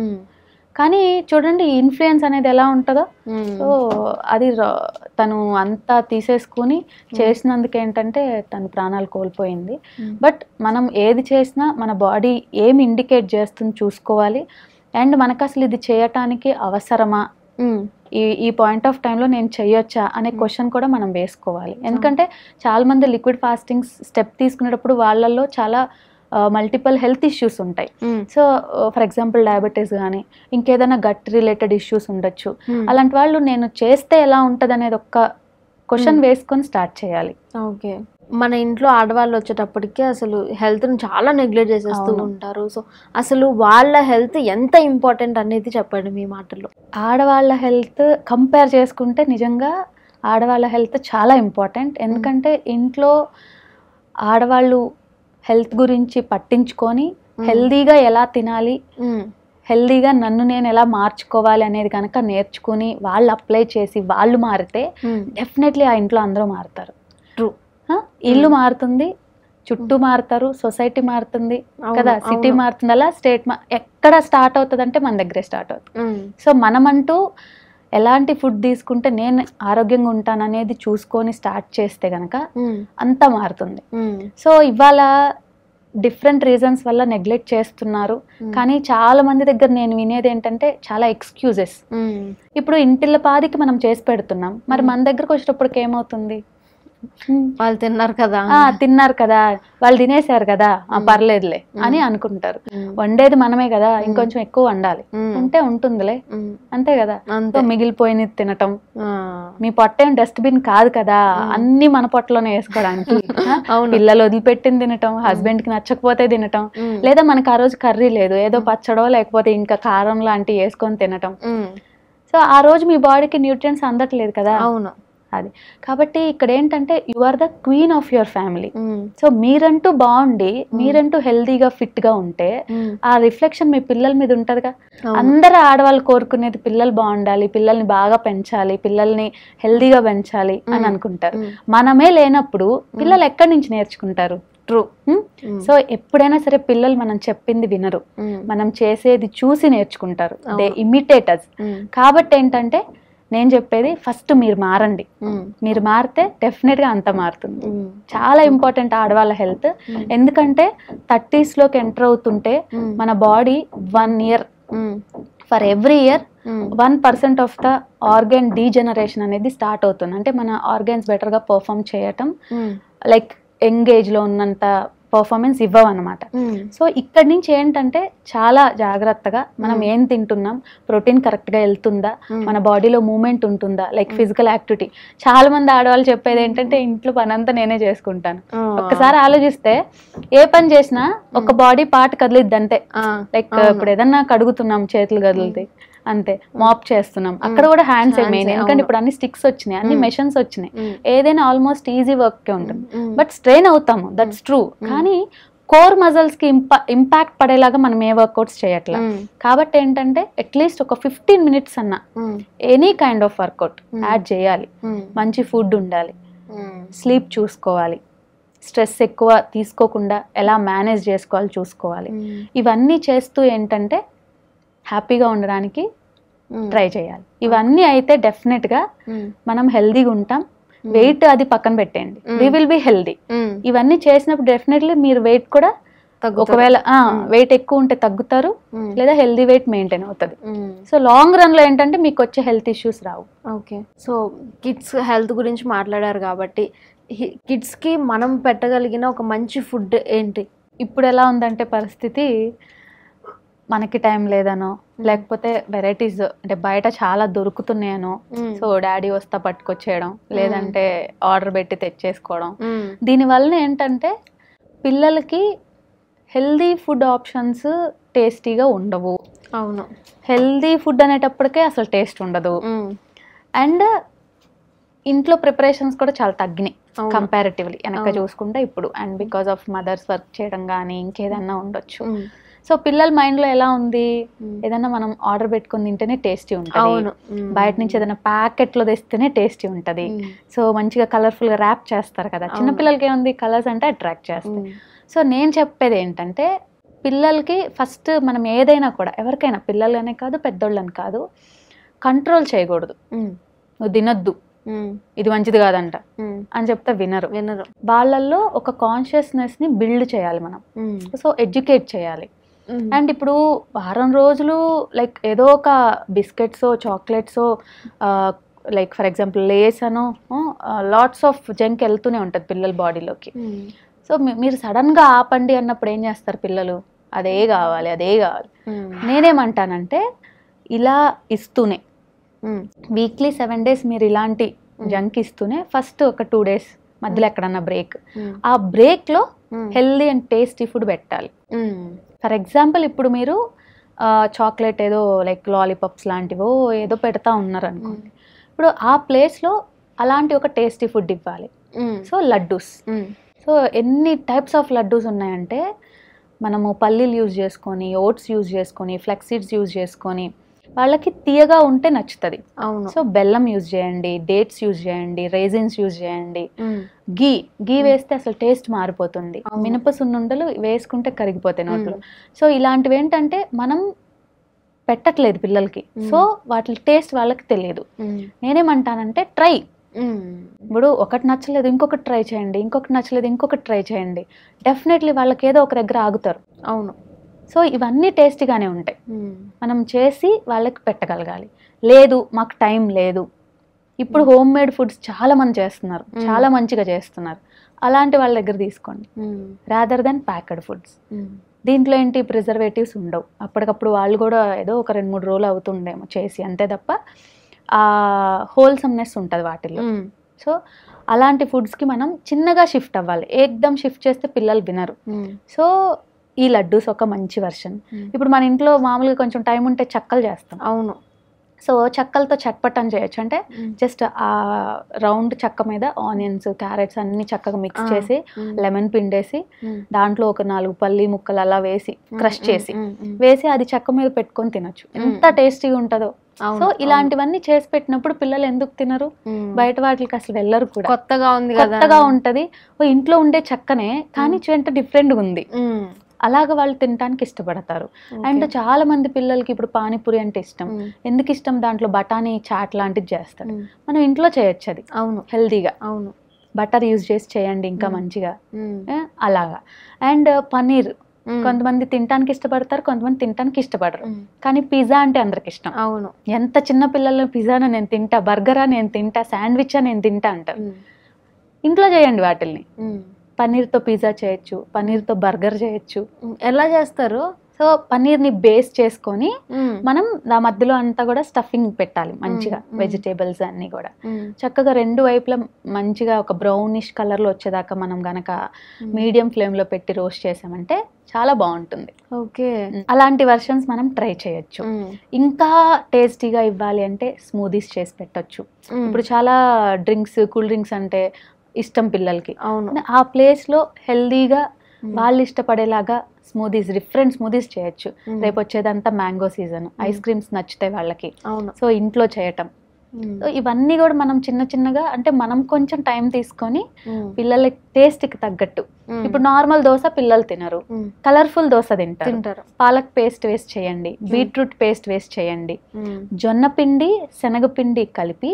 కానీ చూడండి ఇన్ఫ్లుయెన్స్ అనేది ఎలా ఉంటుందో. సో అది తను అంతా తీసేసుకుని చేసినందుకు ఏంటంటే తను ప్రాణాలు కోల్పోయింది. బట్ మనం ఏది చేసినా మన బాడీ ఏమి ఇండికేట్ చేస్తుంది చూసుకోవాలి. అండ్ మనకు అసలు ఇది చేయటానికి అవసరమా, ఈ పాయింట్ ఆఫ్ టైంలో నేను చేయొచ్చా అనే క్వశ్చన్ కూడా మనం వేసుకోవాలి. ఎందుకంటే చాలా మంది లిక్విడ్ ఫాస్టింగ్ స్టెప్ తీసుకునేటప్పుడు వాళ్ళల్లో చాలా మల్టిపుల్ హెల్త్ ఇష్యూస్ ఉంటాయి. సో ఫర్ ఎగ్జాంపుల్ డయాబెటీస్ కానీ ఇంకేదైనా గట్ రిలేటెడ్ ఇష్యూస్ ఉండొచ్చు. అలాంటి వాళ్ళు నేను చేస్తే ఎలా ఉంటుంది అనేది ఒక్క క్వశ్చన్ వేసుకొని స్టార్ట్ చేయాలి. ఓకే, మన ఇంట్లో ఆడవాళ్ళు వచ్చేటప్పటికి అసలు హెల్త్ని చాలా నెగ్లెక్ట్ చేసేస్తూ ఉంటారు. సో అసలు వాళ్ళ హెల్త్ ఎంత ఇంపార్టెంట్ అనేది చెప్పండి మీ మాటల్లో. ఆడవాళ్ళ హెల్త్ కంపేర్ చేసుకుంటే నిజంగా ఆడవాళ్ళ హెల్త్ చాలా ఇంపార్టెంట్. ఎందుకంటే ఇంట్లో ఆడవాళ్ళు హెల్త్ గురించి పట్టించుకొని హెల్దీగా ఎలా తినాలి, హెల్దీగా నన్ను నేను ఎలా మార్చుకోవాలి అనేది కనుక నేర్చుకుని వాళ్ళు అప్లై చేసి వాళ్ళు మారితే డెఫినెట్లీ ఆ ఇంట్లో అందరూ మారుతారు. ట్రూ, ఇల్లు మారుతుంది, చుట్టూ మారుతారు, సొసైటీ మారుతుంది కదా, సిటీ మారుతుంది, అలా స్టేట్ ఎక్కడ స్టార్ట్ అవుతుంది అంటే మన దగ్గరే స్టార్ట్ అవుతుంది. సో మనమంటూ ఎలాంటి ఫుడ్ తీసుకుంటే నేను ఆరోగ్యంగా ఉంటాను అనేది చూసుకొని స్టార్ట్ చేస్తే కనుక అంతా మారుతుంది. సో ఇవాళ డిఫరెంట్ రీజన్స్ వల్ల నెగ్లెక్ట్ చేస్తున్నారు. కానీ చాలా మంది దగ్గర నేను వినేది ఏంటంటే చాలా ఎక్స్క్యూజెస్. ఇప్పుడు ఇంటిల్ల పాదికి మనం చేసి పెడుతున్నాం, మరి మన దగ్గరకు వచ్చేటప్పటికి ఏమవుతుంది, వాళ్ళు తిన్నారు కదా, వాళ్ళు తినేశారు కదా, పర్లేదులే అని అనుకుంటారు. వండేది మనమే కదా, ఇంకొంచెం ఎక్కువ వండాలి ఉంటే ఉంటుందిలే, అంతే కదా. మిగిలిపోయినది తినటం, మీ పొట్ట ఏం డస్ట్బిన్ కాదు కదా అన్ని మన పొట్టలోనే వేసుకోవడానికి. పిల్లలు వదిలిపెట్టింది తినటం, హస్బెండ్ కి నచ్చకపోతే తినటం, లేదా మనకు ఆ రోజు కర్రీ లేదు ఏదో పచ్చడో లేకపోతే ఇంకా కారం లాంటివి వేసుకొని తినటం. సో ఆ రోజు మీ బాడీకి న్యూట్రియంట్స్ అందట్లేదు కదా. అవును, అది కాబట్టి ఇక్కడ ఏంటంటే you are the queen of your family. So మీరంటూ బాగుండి మీరంటూ హెల్దీగా ఫిట్ గా ఉంటే ఆ రిఫ్లెక్షన్ మీ పిల్లల మీద ఉంటదిగా. అందరు ఆడవాళ్ళు కోరుకునేది పిల్లలు బాగుండాలి, పిల్లల్ని బాగా పెంచాలి, పిల్లల్ని హెల్దీగా పెంచాలి అని అనుకుంటారు. మనమే లేనప్పుడు పిల్లలు ఎక్కడి నుంచి నేర్చుకుంటారు? ట్రూ. సో ఎప్పుడైనా సరే పిల్లలు మనం చెప్పింది వినరు, మనం చేసేది చూసి నేర్చుకుంటారు, దే ఇమిటేట్ అస్. కాబట్టి ఏంటంటే నేను చెప్పేది ఫస్ట్ మీరు మారండి, మీరు మారితే డెఫినెట్ గా అంత మారుతుంది. చాలా ఇంపార్టెంట్ ఆడవాళ్ళ హెల్త్. ఎందుకంటే 30s లోకి ఎంటర్ అవుతుంటే మన body 1 year for every year 1% of the organ degeneration అనేది స్టార్ట్ అవుతుంది. అంటే మన ఆర్గన్స్ బెటర్ గా పర్ఫామ్ చేయటం, లైక్ యంగ్ ఏజ్ లో ఉన్నంత పర్ఫార్మెన్స్ ఇవ్వవన్నమాట. సో ఇక్కడి నుంచి ఏంటంటే చాలా జాగ్రత్తగా మనం ఏం తింటున్నాం, ప్రోటీన్ కరెక్ట్ గా వెళ్తుందా, మన బాడీలో మూవ్మెంట్ ఉంటుందా, లైక్ ఫిజికల్ యాక్టివిటీ. చాలా మంది ఆడవాళ్ళు చెప్పేది ఏంటంటే ఇంట్లో పని అంతా నేనే చేసుకుంటాను. ఒక్కసారి ఆలోచిస్తే ఏ పని చేసినా ఒక బాడీ పార్ట్ కదిలిద్ది అంతే. లైక్ ఇప్పుడు ఏదన్నా కడుగుతున్నాం చేతులు కదులుతాయి అంతే, మాప్ చేస్తున్నాం అక్కడ కూడా హ్యాండ్స్ మెయిన్. ఎందుకంటే ఇప్పుడు అన్ని స్టిక్స్ వచ్చినాయి, అన్ని మెషిన్స్ వచ్చినాయి, ఏదైనా ఆల్మోస్ట్ ఈజీ వర్క్ ఉంటుంది. బట్ స్ట్రెయిన్ అవుతాము, దట్స్ ట్రూ. కానీ కోర్ మజిల్స్ కి ఇంపాక్ట్ పడేలాగా మనం ఏ వర్కౌట్స్ చేయట్లా. కాబట్టి ఏంటంటే అట్లీస్ట్ ఒక 15 minutes అన్నా any kind of work out add చేయాలి. మంచి ఫుడ్ ఉండాలి, స్లీప్ చూసుకోవాలి, స్ట్రెస్ ఎక్కువ తీసుకోకుండా ఎలా మేనేజ్ చేసుకోవాలి చూసుకోవాలి. ఇవన్నీ చేస్తూ ఏంటంటే హ్యాపీగా ఉండడానికి ట్రై చేయాలి. ఇవన్నీ అయితే డెఫినెట్ గా మనం హెల్దీగా ఉంటాం. వెయిట్ అది పక్కన పెట్టండి, వి విల్ బి హెల్దీ. ఇవన్నీ చేసినప్పుడు డెఫినెట్లీ మీరు వెయిట్ కూడా ఒకవేళ వెయిట్ ఎక్కువ ఉంటే తగ్గుతారు, లేదా హెల్దీ వెయిట్ మెయింటైన్ అవుతుంది. సో లాంగ్ రన్ లో ఏంటంటే మీకు వచ్చే హెల్త్ ఇష్యూస్ రావు. ఓకే, సో కిడ్స్ హెల్త్ గురించి మాట్లాడారు కాబట్టి కిడ్స్ కి మనం పెట్టగలిగిన ఒక మంచి ఫుడ్ ఏంటి? ఇప్పుడు ఎలా ఉందంటే పరిస్థితి, మనకి టైం లేదనో లేకపోతే వెరైటీస్ అంటే బయట చాలా దొరుకుతున్నాయనో, సో డాడీ వస్తా పట్టుకొచ్చేయడం, లేదంటే ఆర్డర్ పెట్టి తెచ్చేసుకోవడం. దీనివల్ల ఏంటంటే పిల్లలకి హెల్దీ ఫుడ్ ఆప్షన్స్ టేస్టీగా ఉండవు. అవును, హెల్దీ ఫుడ్ అనేటప్పటికే అసలు టేస్ట్ ఉండదు. అండ్ ఇంట్లో ప్రిపరేషన్స్ కూడా చాలా తగ్గినాయి కంపారిటివ్లీ వెనక చూసుకుంటే ఇప్పుడు. And because of mothers work చేయడం కానీ ఇంకేదన్నా ఉండొచ్చు. సో పిల్లల మైండ్ లో ఎలా ఉంది, ఏదైనా మనం ఆర్డర్ పెట్టుకుని తింటేనే టేస్టీ ఉంటుంది, బయట నుంచి ఏదైనా ప్యాకెట్ లో తెస్తేనే టేస్టీ ఉంటది. సో మంచిగా కలర్ఫుల్ గా ర్యాప్ చేస్తారు కదా, చిన్నపిల్లలకి ఏముంది కలర్స్ అంటే అట్రాక్ట్ చేస్తాయి. సో నేను చెప్పేది ఏంటంటే పిల్లలకి ఫస్ట్ మనం ఏదైనా కూడా, ఎవరికైనా పిల్లలనే కాదు పెద్దోళ్ళని కాదు, కంట్రోల్ చేయకూడదు. నువ్వు తినొద్దు, ఇది మంచిది కాదంట అని చెప్తే వినరు. వాళ్ళల్లో ఒక కాన్షియస్నెస్ ని బిల్డ్ చేయాలి మనం. సో ఎడ్యుకేట్ చేయాలి. అండ్ ఇప్పుడు వారం రోజులు లైక్ ఏదో ఒక బిస్కెట్సో చాక్లెట్సో లైక్ ఫర్ ఎగ్జాంపుల్ లేస్ అనో లాట్స్ ఆఫ్ జంక్ వెళ్తూనే ఉంటుంది పిల్లల బాడీలోకి. సో మీరు సడన్గా ఆపండి అన్నప్పుడు ఏం చేస్తారు పిల్లలు? అదే కావాలి, అదే కావాలి. నేనేమంటానంటే ఇలా ఇస్తూనే వీక్లీ 7 days మీరు ఇలాంటి జంక్ ఇస్తూనే ఫస్ట్ ఒక 2 days మధ్యలో ఎక్కడన్నా బ్రేక్, ఆ బ్రేక్లో హెల్దీ అండ్ టేస్టీ ఫుడ్ పెట్టాలి. ఫర్ ఎగ్జాంపుల్ ఇప్పుడు మీరు చాక్లెట్ ఏదో లైక్ లాలీపాప్స్ లాంటివో ఏదో పెడతా ఉన్నారు అనుకోండి, ఇప్పుడు ఆ ప్లేస్లో అలాంటి ఒక టేస్టీ ఫుడ్ ఇవ్వాలి. సో లడ్డూస్, సో ఎన్ని టైప్స్ ఆఫ్ లడ్డూస్ ఉన్నాయంటే మనము పల్లీలు యూజ్ చేసుకొని, ఓట్స్ యూజ్ చేసుకొని, ఫ్లెక్స్ సీడ్స్ యూజ్ చేసుకొని వాళ్ళకి తీయగా ఉంటే నచ్చుతుంది. అవును. సో బెల్లం యూజ్ చేయండి, డేట్స్ యూజ్ చేయండి, రైజిన్స్ యూజ్ చేయండి, గీ వేస్తే అసలు టేస్ట్ మారిపోతుంది. మినప సున్నుండలు వేసుకుంటే కరిగిపోతాయి నోట్లో. సో ఇలాంటివి ఏంటంటే మనం పెట్టట్లేదు పిల్లలకి, సో వాటి టేస్ట్ వాళ్ళకి తెలియదు. నేనేమంటానంటే ట్రై, ఇప్పుడు ఒకటి నచ్చలేదు ఇంకొకటి ట్రై చేయండి, ఇంకొకటి నచ్చలేదు ఇంకొకటి ట్రై చేయండి, డెఫినెట్లీ వాళ్ళకి ఏదో ఒక దగ్గర ఆగుతారు. అవును. సో ఇవన్నీ టేస్టీగానే ఉంటాయి, మనం చేసి వాళ్ళకి పెట్టగలగాలి. లేదు మాకు టైం లేదు, ఇప్పుడు హోమ్ మేడ్ ఫుడ్స్ చాలా మంది చేస్తున్నారు, చాలా మంచిగా చేస్తున్నారు, అలాంటి వాళ్ళ దగ్గర తీసుకోండి రాదర్ దెన్ ప్యాక్డ్ ఫుడ్స్. దీంట్లో ఏంటి ప్రిజర్వేటివ్స్ ఉండవు, అప్పటికప్పుడు వాళ్ళు కూడా ఏదో ఒక 2-3 రోజులు అవుతుండేమో చేసి, అంతే తప్ప హోల్సమ్నెస్ ఉంటుంది వాటిల్లో. సో అలాంటి ఫుడ్స్కి మనం చిన్నగా షిఫ్ట్ అవ్వాలి, ఏకదం షిఫ్ట్ చేస్తే పిల్లలు వినరు. సో ఈ లడ్డూస్ ఒక మంచి వర్షన్. ఇప్పుడు మన ఇంట్లో మామూలుగా కొంచెం టైం ఉంటే చక్కలు చేస్తాం. అవును. సో చక్కలతో చట్పటం చేయొచ్చు. అంటే జస్ట్ ఆ రౌండ్ చెక్క మీద ఆనియన్స్, క్యారెట్స్ అన్ని చక్కగా మిక్స్ చేసి లెమన్ పిండేసి దాంట్లో ఒక 4 పల్లి ముక్కలు అలా వేసి క్రష్ చేసి వేసి అది చెక్క మీద పెట్టుకొని తినొచ్చు, ఎంత టేస్టీగా ఉంటుందో. సో ఇలాంటివన్నీ చేసి పెట్టినప్పుడు పిల్లలు ఎందుకు తినరు? బయట వాటికి అసలు వెళ్ళరు కూడా, కొత్తగా ఉంటది. ఇంట్లో ఉండే చక్కనే కానీ ఎంత డిఫరెంట్గా ఉంది, అలాగ వాళ్ళు తినడానికి ఇష్టపడతారు. అండ్ చాలా మంది పిల్లలకి ఇప్పుడు పానీపూరి అంటే ఇష్టం. ఎందుకు ఇష్టం? దాంట్లో బఠానీ చాట్ లాంటిది చేస్తారు, మనం ఇంట్లో చేయొచ్చు అది. అవును, హెల్దీగా. అవును, బటర్ యూజ్ చేసి చేయండి ఇంకా మంచిగా, అలాగా. అండ్ పన్నీర్ కొంతమంది తినడానికి ఇష్టపడతారు, కొంతమంది తినడానికి ఇష్టపడరు. కానీ పిజ్జా అంటే అందరికి ఇష్టం. అవును, ఎంత చిన్న పిల్లలు పిజ్జాను నేను తింటా, బర్గరా నేను తింటా, శాండ్విచ్ నేను తింటా అంటారు. ఇంట్లో చేయండి వాటిల్ని. పన్నీర్తో పిజ్జా చేయొచ్చు, పన్నీర్తో బర్గర్ చేయొచ్చు. ఎలా చేస్తారు? సో పన్నీర్ని బేస్ చేసుకొని మనం ఆ మధ్యలో అంతా కూడా స్టఫింగ్ పెట్టాలి మంచిగా, వెజిటేబుల్స్ అన్ని కూడా చక్కగా 2 వైపులా మంచిగా ఒక బ్రౌనిష్ కలర్లో వచ్చేదాకా మనం గనక మీడియం ఫ్లేమ్లో పెట్టి రోస్ట్ చేసామంటే చాలా బాగుంటుంది. ఓకే, అలాంటి వర్షన్స్ మనం ట్రై చేయొచ్చు. ఇంకా టేస్టీగా ఇవ్వాలి అంటే స్మూదీస్ చేసి పెట్టొచ్చు. ఇప్పుడు చాలా డ్రింక్స్, కూల్ డ్రింక్స్ అంటే ఇష్టం పిల్లలకి. అవును, ఆ ప్లేస్లో హెల్దీగా వాళ్ళు ఇష్టపడేలాగా స్మూదీస్, డిఫరెంట్ స్మూదీస్ చేయొచ్చు. రేపు వచ్చేదంతా మ్యాంగో సీజన్, ఐస్ క్రీమ్స్ నచ్చుతాయి వాళ్ళకి. సో ఇంట్లో చేయటం. సో ఇవన్నీ కూడా మనం చిన్న చిన్నగా, అంటే మనం కొంచెం టైం తీసుకొని పిల్లల టేస్ట్కి తగ్గట్టు. ఇప్పుడు నార్మల్ దోశ పిల్లలు తినరు, కలర్ఫుల్ దోశ తింటారు. పాలక్ పేస్ట్ వేస్ట్ చేయండి, బీట్రూట్ పేస్ట్ వేస్ట్ చేయండి, జొన్న పిండి శనగపిండి కలిపి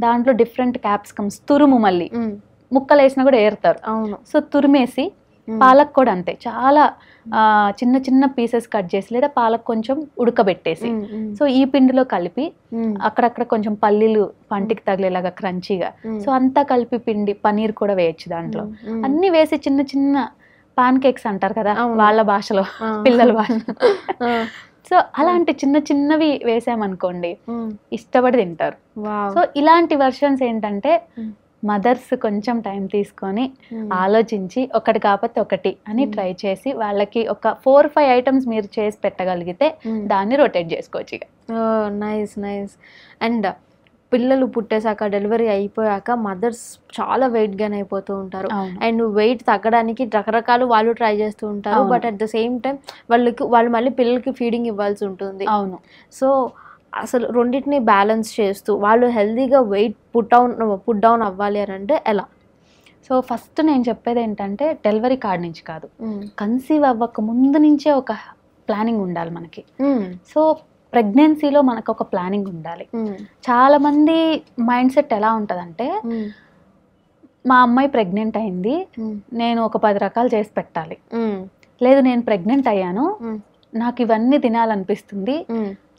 దాంట్లో డిఫరెంట్ క్యాప్సికమ్స్ తురుము, మళ్ళీ ముక్కలు వేసినా కూడా ఏరుతారు. అవును, సో తురిమేసి పాలక్ కూడా అంతే, చాలా చిన్న చిన్న పీసెస్ కట్ చేసి లేదా పాలక్ కొంచెం ఉడకబెట్టేసి సో ఈ పిండిలో కలిపి అక్కడక్కడ కొంచెం పల్లీలు పంటికి తగిలేలాగా క్రంచీగా, సో అంతా కలిపి పిండి, పనీర్ కూడా వేయచ్చు దాంట్లో. అన్ని వేసి చిన్న చిన్న పాన్ కేక్స్ అంటారు కదా వాళ్ళ భాషలో, పిల్లల భాష. సో అలాంటి చిన్న చిన్నవి వేసామనుకోండి ఇష్టపడి తింటారు. సో ఇలాంటి వర్షన్స్ ఏంటంటే మదర్స్ కొంచెం టైం తీసుకొని ఆలోచించి ఒకటి కాకపోతే ఒకటి అని ట్రై చేసి వాళ్ళకి ఒక 4-5 ఐటమ్స్ మీరు చేసి పెట్టగలిగితే దాన్ని రొటేట్ చేసుకోవచ్చు ఇక. Nice nice. అండ్ పిల్లలు పుట్టేశాక, డెలివరీ అయిపోయాక మదర్స్ చాలా వెయిట్ గెయిన్ అయిపోతూ ఉంటారు. అండ్ వెయిట్ తగ్గడానికి రకరకాలు వాళ్ళు ట్రై చేస్తూ ఉంటారు. But at the same time వాళ్ళు మళ్ళీ పిల్లలకి ఫీడింగ్ ఇవ్వాల్సి ఉంటుంది. అవును, సో అసలు రెండింటిని బ్యాలెన్స్ చేస్తూ వాళ్ళు హెల్దీగా వెయిట్ పుట్ డౌన్ అవ్వాలి అని అంటే ఎలా? సో ఫస్ట్ నేను చెప్పేది ఏంటంటే డెలివరీ కార్డ్ నుంచి కాదు, కన్సీవ్ అవ్వక ముందు నుంచే ఒక ప్లానింగ్ ఉండాలి మనకి. సో ప్రెగ్నెన్సీలో మనకు ఒక ప్లానింగ్ ఉండాలి. చాలా మంది మైండ్ సెట్ ఎలా ఉంటుందంటే, మా అమ్మాయి ప్రెగ్నెంట్ అయింది, నేను ఒక 10 రకాలు చేసి పెట్టాలి. లేదు, నేను ప్రెగ్నెంట్ అయ్యాను, నాకు ఇవన్నీ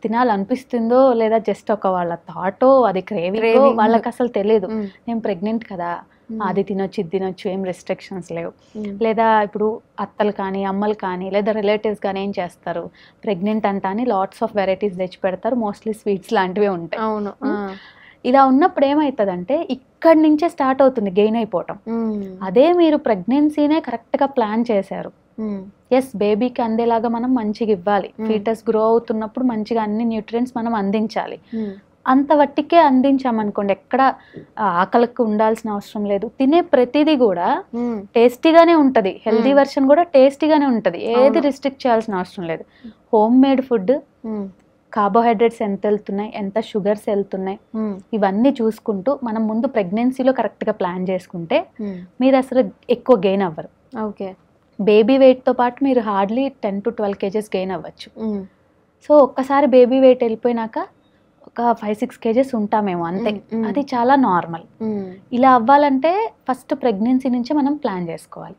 తినాలనిపిస్తుందో లేదా జస్ట్ ఒక వాళ్ళ థాటో, అది క్రేవింగ్, వాళ్ళకి అసలు తెలియదు. నేను ప్రెగ్నెంట్ కదా, అది తినొచ్చు ఇది తినొచ్చు, ఏం రెస్ట్రిక్షన్స్ లేవు. లేదా ఇప్పుడు అత్తలు కానీ అమ్మలు కానీ లేదా రిలేటివ్స్ కానీ ఏం చేస్తారు, ప్రెగ్నెంట్ అంట అని లాట్స్ ఆఫ్ వెరైటీస్ తెచ్చి పెడతారు, మోస్ట్లీ స్వీట్స్ లాంటివే ఉంటాయి. అవును. ఇలా ఉన్నప్పుడు ఏమవుతుందంటే ఇక్కడి నుంచే స్టార్ట్ అవుతుంది గెయిన్ అయిపోవటం. అదే మీరు ప్రెగ్నెన్సీనే కరెక్ట్గా ప్లాన్ చేశారు, ఎస్ బేబీకి అందేలాగా మనం మంచిగా ఇవ్వాలి, ఫీటస్ గ్రో అవుతున్నప్పుడు మంచిగా అన్ని న్యూట్రియంట్స్ మనం అందించాలి, అంత వట్టికే అందించామనుకోండి ఎక్కడ ఆకలికి ఉండాల్సిన అవసరం లేదు. తినే ప్రతిదీ కూడా టేస్టీగానే ఉంటుంది, హెల్దీ వర్షన్ కూడా టేస్టీగానే ఉంటుంది, ఏది రిస్ట్రిక్ట్ చేయాల్సిన అవసరం లేదు. హోమ్ మేడ్ ఫుడ్, కార్బోహైడ్రేట్స్ ఎంత వెళ్తున్నాయి, ఎంత షుగర్స్ వెళ్తున్నాయి, ఇవన్నీ చూసుకుంటూ మనం ముందు ప్రెగ్నెన్సీలో కరెక్ట్గా ప్లాన్ చేసుకుంటే మీరు అసలు ఎక్కువ గెయిన్ అవ్వరు. ఓకే. బేబీ వెయిట్తో పాటు మీరు హార్డ్లీ 10 to 12 kgs గెయిన్ అవ్వచ్చు. సో ఒక్కసారి బేబీ వెయిట్ వెళ్ళిపోయినాక ఒక 5-6 kgs ఉంటామేమో అంతే, అది చాలా నార్మల్. ఇలా అవ్వాలంటే ఫస్ట్ ప్రెగ్నెన్సీ నుంచే మనం ప్లాన్ చేసుకోవాలి.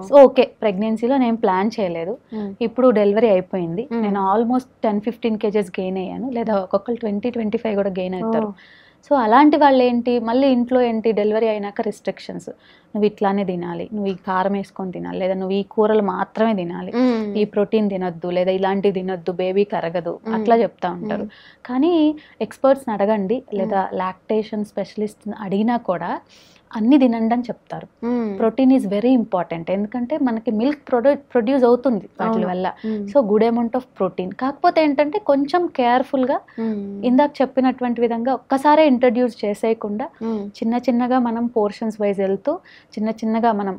సో ఓకే, ప్రెగ్నెన్సీలో నేను ప్లాన్ చేయలేదు, ఇప్పుడు డెలివరీ అయిపోయింది, నేను ఆల్మోస్ట్ 10-15 kgs గెయిన్ అయ్యాను, లేదా ఒక్కొక్కరు 20-25 కూడా గెయిన్ అవుతారు. సో అలాంటి వాళ్ళు ఏంటి, మళ్ళీ ఇంట్లో ఏంటి డెలివరీ అయినాక రిస్ట్రిక్షన్స్, నువ్వు ఇట్లానే తినాలి, నువ్వు ఈ కారం వేసుకొని తినాలి, లేదా నువ్వు ఈ కూరలు మాత్రమే తినాలి, ఈ ప్రోటీన్ తినొద్దు, లేదా ఇలాంటివి తినొద్దు, బేబీకి అరగదు, అట్లా చెప్తా ఉంటారు. కానీ ఎక్స్పర్ట్స్ని అడగండి, లేదా లాక్టేషన్ స్పెషలిస్ట్ని అడిగినా కూడా అన్ని తినండి అని చెప్తారు. ప్రోటీన్ ఈజ్ వెరీ ఇంపార్టెంట్, ఎందుకంటే మనకి మిల్క్ ప్రొడ్యూస్ అవుతుంది వాటి వల్ల, so good amount of protein. కాకపోతే ఏంటంటే కొంచెం కేర్ఫుల్గా ఇందాక చెప్పినటువంటి విధంగా ఒక్కసారే ఇంట్రడ్యూస్ చేసేయకుండా చిన్న చిన్నగా మనం పోర్షన్స్ వైజ్ వెళ్తూ చిన్న చిన్నగా మనం,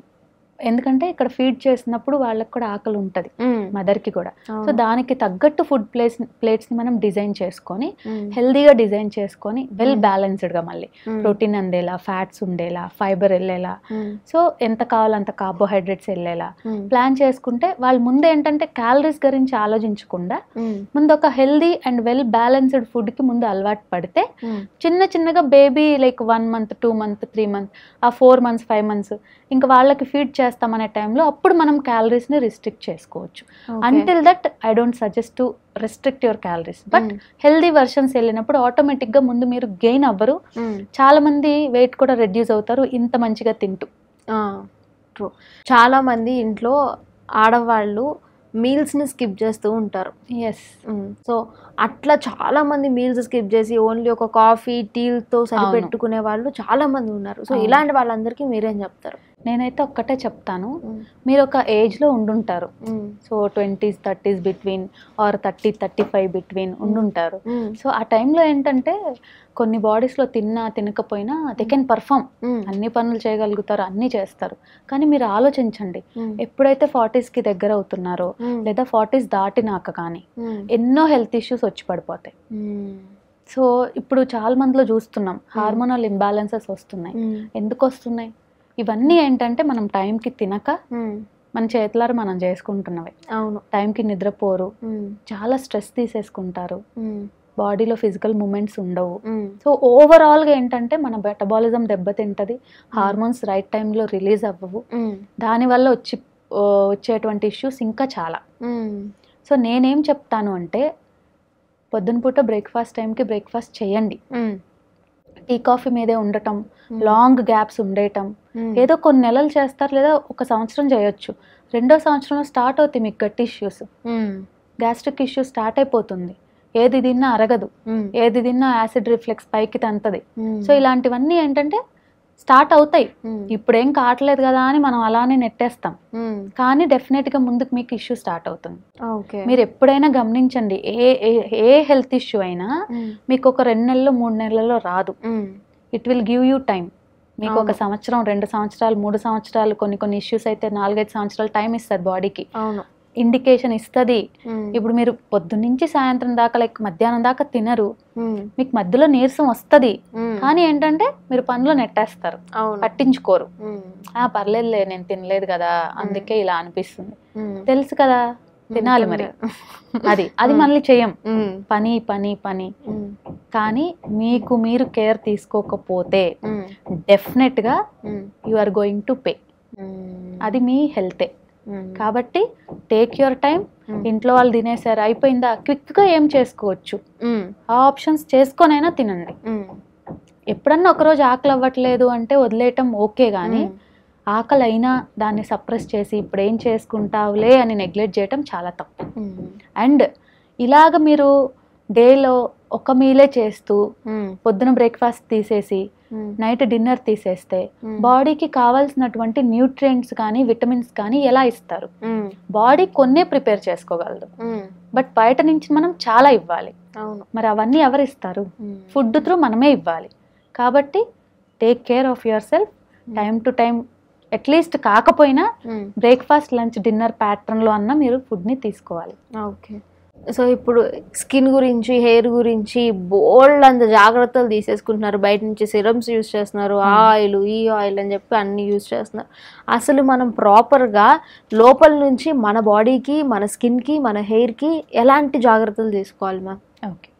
ఎందుకంటే ఇక్కడ ఫీడ్ చేసినప్పుడు వాళ్ళకి కూడా ఆకలి ఉంటుంది, మదర్కి కూడా. సో దానికి తగ్గట్టు ఫుడ్ ప్లేట్స్ని మనం డిజైన్ చేసుకొని హెల్దీగా డిజైన్ చేసుకొని వెల్ బ్యాలెన్స్డ్గా మళ్ళీ ప్రోటీన్ అందేలా, ఫ్యాట్స్ ఉండేలా, ఫైబర్ వెళ్ళేలా, సో ఎంత కావాలంత కార్బోహైడ్రేట్స్ వెళ్ళేలా ప్లాన్ చేసుకుంటే వాళ్ళు ముందు ఏంటంటే క్యాలరీస్ గురించి ఆలోచించకుండా ముందు ఒక హెల్దీ అండ్ వెల్ బ్యాలెన్స్డ్ ఫుడ్కి ముందు అలవాటు పడితే చిన్న చిన్నగా baby like 1 month 2 month 3 months ఆ 4 months 5 months ఇంకా వాళ్ళకి ఫీడ్ చేస్తామనే టైంలో అప్పుడు మనం క్యాలరీస్ని రిస్ట్రిక్ట్ చేసుకోవచ్చు. Until that I don't suggest to restrict your calories, but healthy versions వెళ్ళినప్పుడు ఆటోమేటిక్గా ముందు మీరు గెయిన్ అవ్వరు, చాలా మంది వెయిట్ కూడా రెడ్యూస్ అవుతారు ఇంత మంచిగా తింటూ. ట్రూ. చాలా మంది ఇంట్లో ఆడవాళ్ళు మీల్స్ని స్కిప్ చేస్తూ ఉంటారు. ఎస్. సో అట్లా చాలా మంది మీల్స్ స్కిప్ చేసి ఓన్లీ ఒక కాఫీ టీలతో సరిపెట్టుకునే వాళ్ళు చాలా మంది ఉన్నారు. సో ఇలాంటి వాళ్ళందరికీ మీరేం చెప్తారు? నేనైతే ఒక్కటే చెప్తాను, మీరు ఒక ఏజ్లో ఉండుంటారు, so 20s 30s between or 30-35 between ఉండుంటారు. సో ఆ టైంలో ఏంటంటే కొన్ని బాడీస్లో తినకపోయినా దే కెన్ పర్ఫామ్, అన్ని పనులు చేయగలుగుతారు, అన్నీ చేస్తారు. కానీ మీరు ఆలోచించండి, ఎప్పుడైతే 40sకి దగ్గర అవుతున్నారో లేదా 40s దాటినాక కానీ ఎన్నో హెల్త్ ఇష్యూస్ వచ్చి పడిపోతాయి. సో ఇప్పుడు చాలా మందిలో చూస్తున్నాం హార్మోనల్ ఇంబ్యాలెన్సెస్ వస్తున్నాయి. ఎందుకు వస్తున్నాయి? ఇవన్నీ ఏంటంటే మనం టైంకి తినక మన చేతులారా మనం చేసుకుంటున్నవి. అవును. టైంకి నిద్రపోరు, చాలా స్ట్రెస్ తీసేసుకుంటారు, బాడీలో ఫిజికల్ మూమెంట్స్ ఉండవు. సో ఓవరాల్గా ఏంటంటే మన మెటబాలిజం దెబ్బతింటది, హార్మోన్స్ రైట్ టైంలో రిలీజ్ అవ్వవు, దానివల్ల వచ్చేటువంటి ఇష్యూస్ ఇంకా చాలా. సో నేనేం చెప్తాను అంటే పొద్దున పూట బ్రేక్ఫాస్ట్ టైంకి బ్రేక్ఫాస్ట్ చేయండి, టీ కాఫీ మీదే ఉండటం, లాంగ్ గ్యాప్స్ ఉండేయటం, ఏదో కొన్ని నెలలు చేస్తారు లేదా 1 సంవత్సరం చేయొచ్చు, 2వ సంవత్సరంలో స్టార్ట్ అవుతాయి మీకు gut issues, gastric issues start అయిపోతుంది, ఏది తిన్నా అరగదు, ఏది తిన్నా యాసిడ్ రిఫ్లెక్స్ పైకి తంతది. సో ఇలాంటివన్నీ ఏంటంటే స్టార్ట్ అవుతాయి. ఇప్పుడేం కావట్లేదు కదా అని మనం అలానే నెట్టేస్తాం, కానీ డెఫినెట్గా ముందుకు మీకు ఇష్యూ స్టార్ట్ అవుతుంది. మీరు ఎప్పుడైనా గమనించండి, ఏ హెల్త్ ఇష్యూ అయినా మీకు ఒక 2 నెలలు 3 నెలల్లో రాదు. It will give you time. మీకు 1 సంవత్సరం 2 సంవత్సరాలు 3 సంవత్సరాలు, కొన్ని ఇష్యూస్ అయితే 4-5 సంవత్సరాలు టైం ఇస్తుంది బాడీకి, ఇండికేషన్ ఇస్తుంది. ఇప్పుడు మీరు పొద్దున్నుంచి సాయంత్రం దాకా లైక్ మధ్యాహ్నం దాకా తినరు, మీకు మధ్యలో నీరసం వస్తుంది, కానీ ఏంటంటే మీరు పనిలో నెట్టేస్తారు, పట్టించుకోరు. పర్లేదులే నేను తినలేదు కదా అందుకే ఇలా అనిపిస్తుంది, తెలుసు కదా తినాలి మరి, అది మళ్ళీ చెయ్యం, పని పని పని. కానీ మీకు మీరు కేర్ తీసుకోకపోతే డెఫినెట్ గా you are going to pay. అది మీ హెల్తే. కాబట్టి టేక్ యువర్ టైం. ఇంట్లో వాళ్ళు తినేసారు అయిపోయిందా, క్విక్ గా ఏం చేసుకోవచ్చు ఆ ఆప్షన్స్ చేసుకొనైనా తినండి. ఎప్పుడన్నా ఒకరోజు ఆకలి అవ్వట్లేదు అంటే వదిలేయటం ఓకే, కానీ ఆకలి అయినా దాన్ని సప్రెస్ చేసి ఇప్పుడు ఏం చేసుకుంటావులే అని నెగ్లెక్ట్ చేయటం చాలా తప్పు. అండ్ ఇలాగ మీరు డేలో ఒక మీలే చేస్తూ పొద్దున బ్రేక్ఫాస్ట్ తీసేసి నైట్ డిన్నర్ తీసేస్తే బాడీకి కావాల్సినటువంటి న్యూట్రియంట్స్ కానీ విటమిన్స్ కానీ ఎలా ఇస్తారు? బాడీ కొన్నే ప్రిపేర్ చేసుకోగలదు, బట్ బయట నుంచి మనం చాలా ఇవ్వాలి. మరి అవన్నీ ఎవరు ఇస్తారు? ఫుడ్ త్రూ మనమే ఇవ్వాలి. కాబట్టి take care of your self. Time to time at least కాకపోయినా బ్రేక్ఫాస్ట్ లంచ్ డిన్నర్ ప్యాటర్న్లో అన్న మీరు ఫుడ్ని తీసుకోవాలి. ఓకే. సో ఇప్పుడు స్కిన్ గురించి, హెయిర్ గురించి బోల్డ్ అంత జాగ్రత్తలు తీసేసుకుంటున్నారు. బయట నుంచి సిరమ్స్ యూజ్ చేస్తున్నారు, ఆయిల్ ఈ ఆయిల్ అని చెప్పి అన్ని యూజ్ చేస్తున్నారు. అసలు మనం ప్రాపర్గా లోపల నుంచి మన బాడీకి, మన స్కిన్కి, మన హెయిర్కి ఎలాంటి జాగ్రత్తలు తీసుకోవాలి మ్యామ్? ఓకే.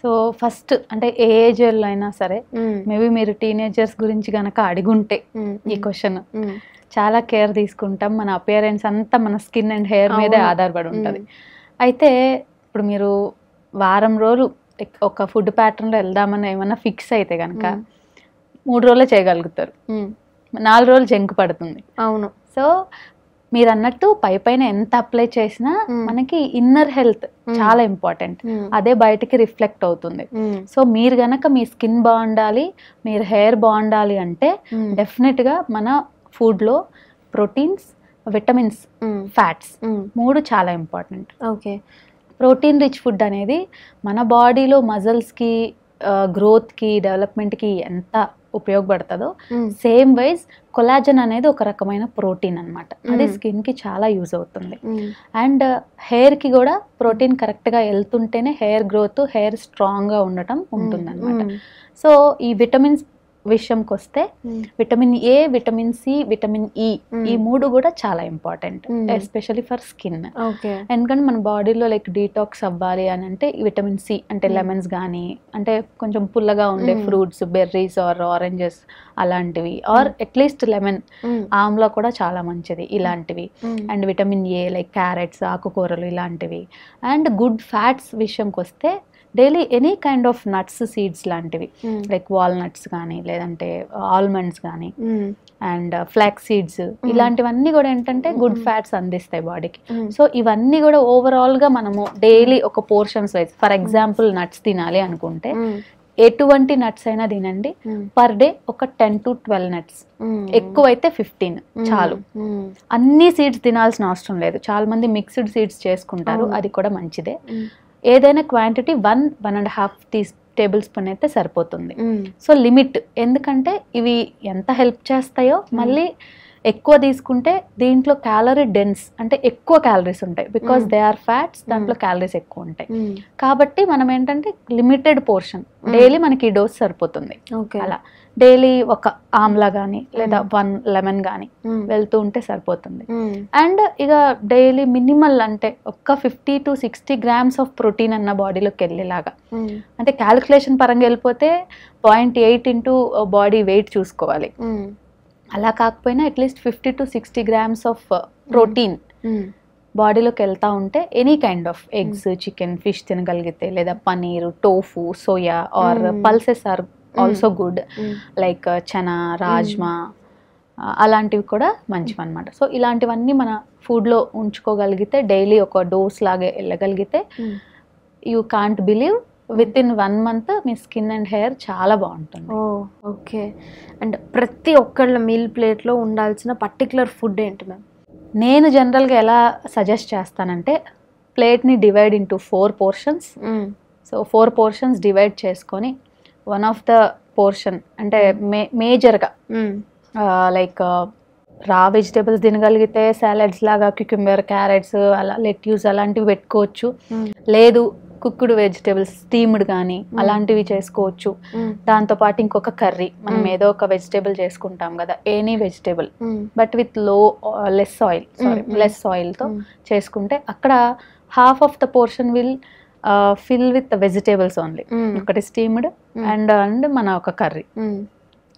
సో ఫస్ట్ అంటే ఏ ఏజ్లో అయినా సరే, మేబీ మీరు టీనేజర్స్ గురించి కనుక అడిగుంటే ఈ క్వశ్చన్, చాలా కేర్ తీసుకుంటాం. మన అపియరెన్స్ అంతా మన స్కిన్ అండ్ హెయిర్ మీదే ఆధారపడి ఉంటుంది. అయితే ఇప్పుడు మీరు వారం రోజులు ఒక ఫుడ్ ప్యాటర్న్లో వెళ్దామని ఏమన్నా ఫిక్స్ అయితే కనుక 3 రోజులే చేయగలుగుతారు, 4 రోజులు జంక్ పడుతుంది. అవును. సో మీరు అన్నట్టు పైన ఎంత అప్లై చేసినా మనకి ఇన్నర్ హెల్త్ చాలా ఇంపార్టెంట్. అదే బయటికి రిఫ్లెక్ట్ అవుతుంది. సో మీరు గనక మీ స్కిన్ బాగుండాలి, మీరు హెయిర్ బాగుండాలి అంటే డెఫినెట్గా మన ఫుడ్లో ప్రోటీన్స్, విటమిన్స్, ఫ్యాట్స్ 3 చాలా important. Okay. Protein rich food అనేది మన బాడీలో మజిల్స్కి, గ్రోత్కి, డెవలప్మెంట్కి ఎంత ఉపయోగపడుతుందో సేమ్ వైజ్ కొలాజన్ అనేది ఒక రకమైన ప్రోటీన్ అనమాట. అది స్కిన్కి చాలా యూజ్ అవుతుంది. అండ్ హెయిర్కి కూడా ప్రోటీన్ కరెక్ట్గా వెళ్తుంటేనే హెయిర్ గ్రోత్, హెయిర్ స్ట్రాంగ్గా ఉండటం ఉంటుంది అనమాట. సో ఈ విటమిన్స్ విషయంకి వస్తే vitamin A, vitamin C, vitamin E, ఈ 3 కూడా చాలా ఇంపార్టెంట్, ఎస్పెషల్లీ ఫర్ స్కిన్. ఎందుకంటే మన బాడీలో లైక్ డీటాక్స్ అవ్వాలి అని అంటే విటమిన్ సి అంటే లెమన్స్ కానీ, అంటే కొంచెం పుల్లగా ఉండే ఫ్రూట్స్, బెర్రీస్ ఆర్ ఆరెంజెస్ అలాంటివి, ఆర్ అట్లీస్ట్ లెమన్, ఆమ్లా కూడా చాలా మంచిది ఇలాంటివి. And vitamin A like carrots, ఆకుకూరలు ఇలాంటివి. అండ్ గుడ్ ఫ్యాట్స్ విషయంకి వస్తే daily any kind of nuts, seeds లాంటివి లైక్ వాల్నట్స్ కానీ, లేదంటే ఆల్మండ్స్ కానీ, అండ్ ఫ్లాక్స్ సీడ్స్, ఇలాంటివన్నీ కూడా ఏంటంటే గుడ్ ఫ్యాట్స్ అందిస్తాయి బాడీకి. సో ఇవన్నీ కూడా ఓవరాల్గా మనము డైలీ ఒక portions wise, for example nuts తినాలి అనుకుంటే ఎటువంటి నట్స్ అయినా తినండి. పర్ డే ఒక 10 to 12 నట్స్, ఎక్కువైతే 15 చాలు. అన్ని సీడ్స్ తినాల్సిన అవసరం లేదు. చాలా మంది మిక్స్డ్ సీడ్స్ చేసుకుంటారు, అది కూడా మంచిదే. ఏదైనా క్వాంటిటీ 1-1.5 టేబుల్ స్పూన్ అయితే సరిపోతుంది. సో లిమిట్, ఎందుకంటే ఇవి ఎంత హెల్ప్ చేస్తాయో, మళ్ళీ ఎక్కువ తీసుకుంటే దీంట్లో క్యాలరీ డెన్స్ అంటే ఎక్కువ క్యాలరీస్ ఉంటాయి, బికాస్ దే ఆర్ ఫ్యాట్స్, దాంట్లో క్యాలరీస్ ఎక్కువ ఉంటాయి. కాబట్టి మనం ఏంటంటే లిమిటెడ్ పోర్షన్, డైలీ మనకి ఈ డోస్ సరిపోతుంది. అలా డైలీ ఒక ఆమ్లా కానీ లేదా 1 లెమన్ కానీ వెళ్తూ ఉంటే సరిపోతుంది. అండ్ ఇక డైలీ మినిమల్ అంటే ఒక 50 to 60 grams ఆఫ్ ప్రోటీన్ అన్న బాడీలోకి వెళ్ళేలాగా, అంటే క్యాలిక్యులేషన్ పరంగా వెళ్ళిపోతే 0.8 into బాడీ వెయిట్ చూసుకోవాలి. అలా కాకపోయినా అట్లీస్ట్ 50 to 60 grams ఆఫ్ ప్రోటీన్ బాడీలోకి వెళ్తూ ఉంటే any kind of eggs, chicken, fish తినగలిగితే, లేదా paneer, tofu, soya or pulses or also good, like chana, rajma, అలాంటివి కూడా మంచివి అనమాట. సో ఇలాంటివన్నీ మన ఫుడ్లో ఉంచుకోగలిగితే, డైలీ ఒక డోస్ లాగా వెళ్ళగలిగితే, you can't believe with in 1 month మీ స్కిన్ అండ్ హెయిర్ చాలా బాగుంటుంది. ఓకే. అండ్ ప్రతి ఒక్కళ్ళ మీల్ ప్లేట్లో ఉండాల్సిన పర్టికులర్ ఫుడ్ ఏంటి మ్యామ్? నేను జనరల్గా ఎలా సజెస్ట్ చేస్తానంటే, ప్లేట్ని divide into 4 portions. So 4 portions divide చేసుకొని వన్ ఆఫ్ ద పోర్షన్ అంటే మేజర్గా లైక్ రా వెజిటేబుల్స్ తినగలిగితే సాలడ్స్ లాగా క్యూక్యూంబర్, క్యారెట్స్, అలా లెట్యూస్ అలాంటివి పెట్టుకోవచ్చు. లేదు కుక్డ్ వెజిటేబుల్స్, స్టీమ్డ్ కానీ అలాంటివి చేసుకోవచ్చు. దాంతోపాటు ఇంకొక కర్రీ, మనం ఏదో ఒక వెజిటేబుల్ చేసుకుంటాం కదా, any vegetable but with less ఆయిల్తో చేసుకుంటే అక్కడ half of the portion will fill with vegetables only. ఒకటి స్టీమ్డ్ అండ్ మన ఒక కర్రీ.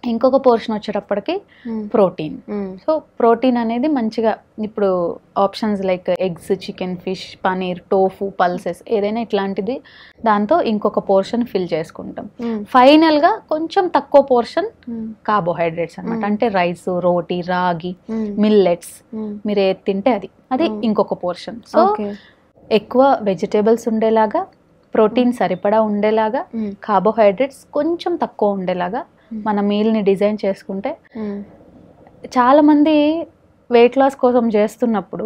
ఇంకొక పోర్షన్ వచ్చేటప్పటికి ప్రోటీన్. సో ప్రోటీన్ అనేది మంచిగా ఇప్పుడు options like eggs, chicken, fish, paneer, tofu, pulses ఏదైనా ఇట్లాంటిది దాంతో ఇంకొక పోర్షన్ ఫిల్ చేసుకుంటాం. ఫైనల్గా కొంచెం తక్కువ పోర్షన్ కార్బోహైడ్రేట్స్ అనమాట. అంటే రైస్, రోటీ, రాగి, మిల్లెట్స్, మీరు ఏది తింటే అది ఇంకొక పోర్షన్. సో ఎక్కువ వెజిటేబుల్స్ ఉండేలాగా, ప్రోటీన్ సరిపడా ఉండేలాగా, కార్బోహైడ్రేట్స్ కొంచెం తక్కువ ఉండేలాగా మన మీల్ని డిజైన్ చేసుకుంటే, చాలా మంది వెయిట్ లాస్ కోసం చేస్తున్నప్పుడు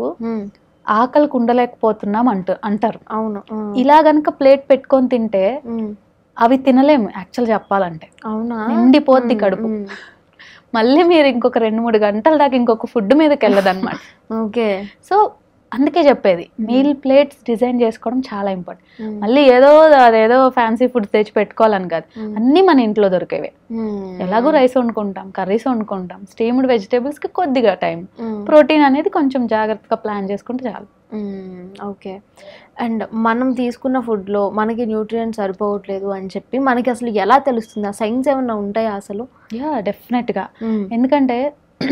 ఆకలికి ఉండలేకపోతున్నాం అంటారు. అవును, ఇలా గనక ప్లేట్ పెట్టుకొని తింటే అవి తినలేము యాక్చువల్ చెప్పాలంటే. అవునా, నిండిపోద్ది కడుపు. మళ్ళీ మీరు ఇంకొక 2-3 గంటల దాకా ఇంకొక ఫుడ్ మీదకి వెళ్ళదన్నమాట. ఓకే, సో అందుకే చెప్పేది మీల్ ప్లేట్స్ డిజైన్ చేసుకోవడం చాలా ఇంపార్టెంట్. మళ్ళీ అదేదో ఫ్యాన్సీ ఫుడ్ తెచ్చి పెట్టుకోవాలని కాదు, అన్నీ మన ఇంట్లో దొరికేవే. ఎలాగో రైస్ వండుకుంటాం, కర్రీస్ వండుకుంటాం, స్టీమ్డ్ వెజిటేబుల్స్ కి కొద్దిగా టైం, ప్రోటీన్ అనేది కొంచెం జాగ్రత్తగా ప్లాన్ చేసుకుంటే చాలు. ఓకే, అండ్ మనం తీసుకున్న ఫుడ్లో మనకి న్యూట్రియంట్స్ సరిపోవట్లేదు అని చెప్పి మనకి అసలు ఎలా తెలుస్తుంది? ఆ సైన్స్ ఏమన్నా ఉంటాయా అసలు? డెఫినెట్గా. ఎందుకంటే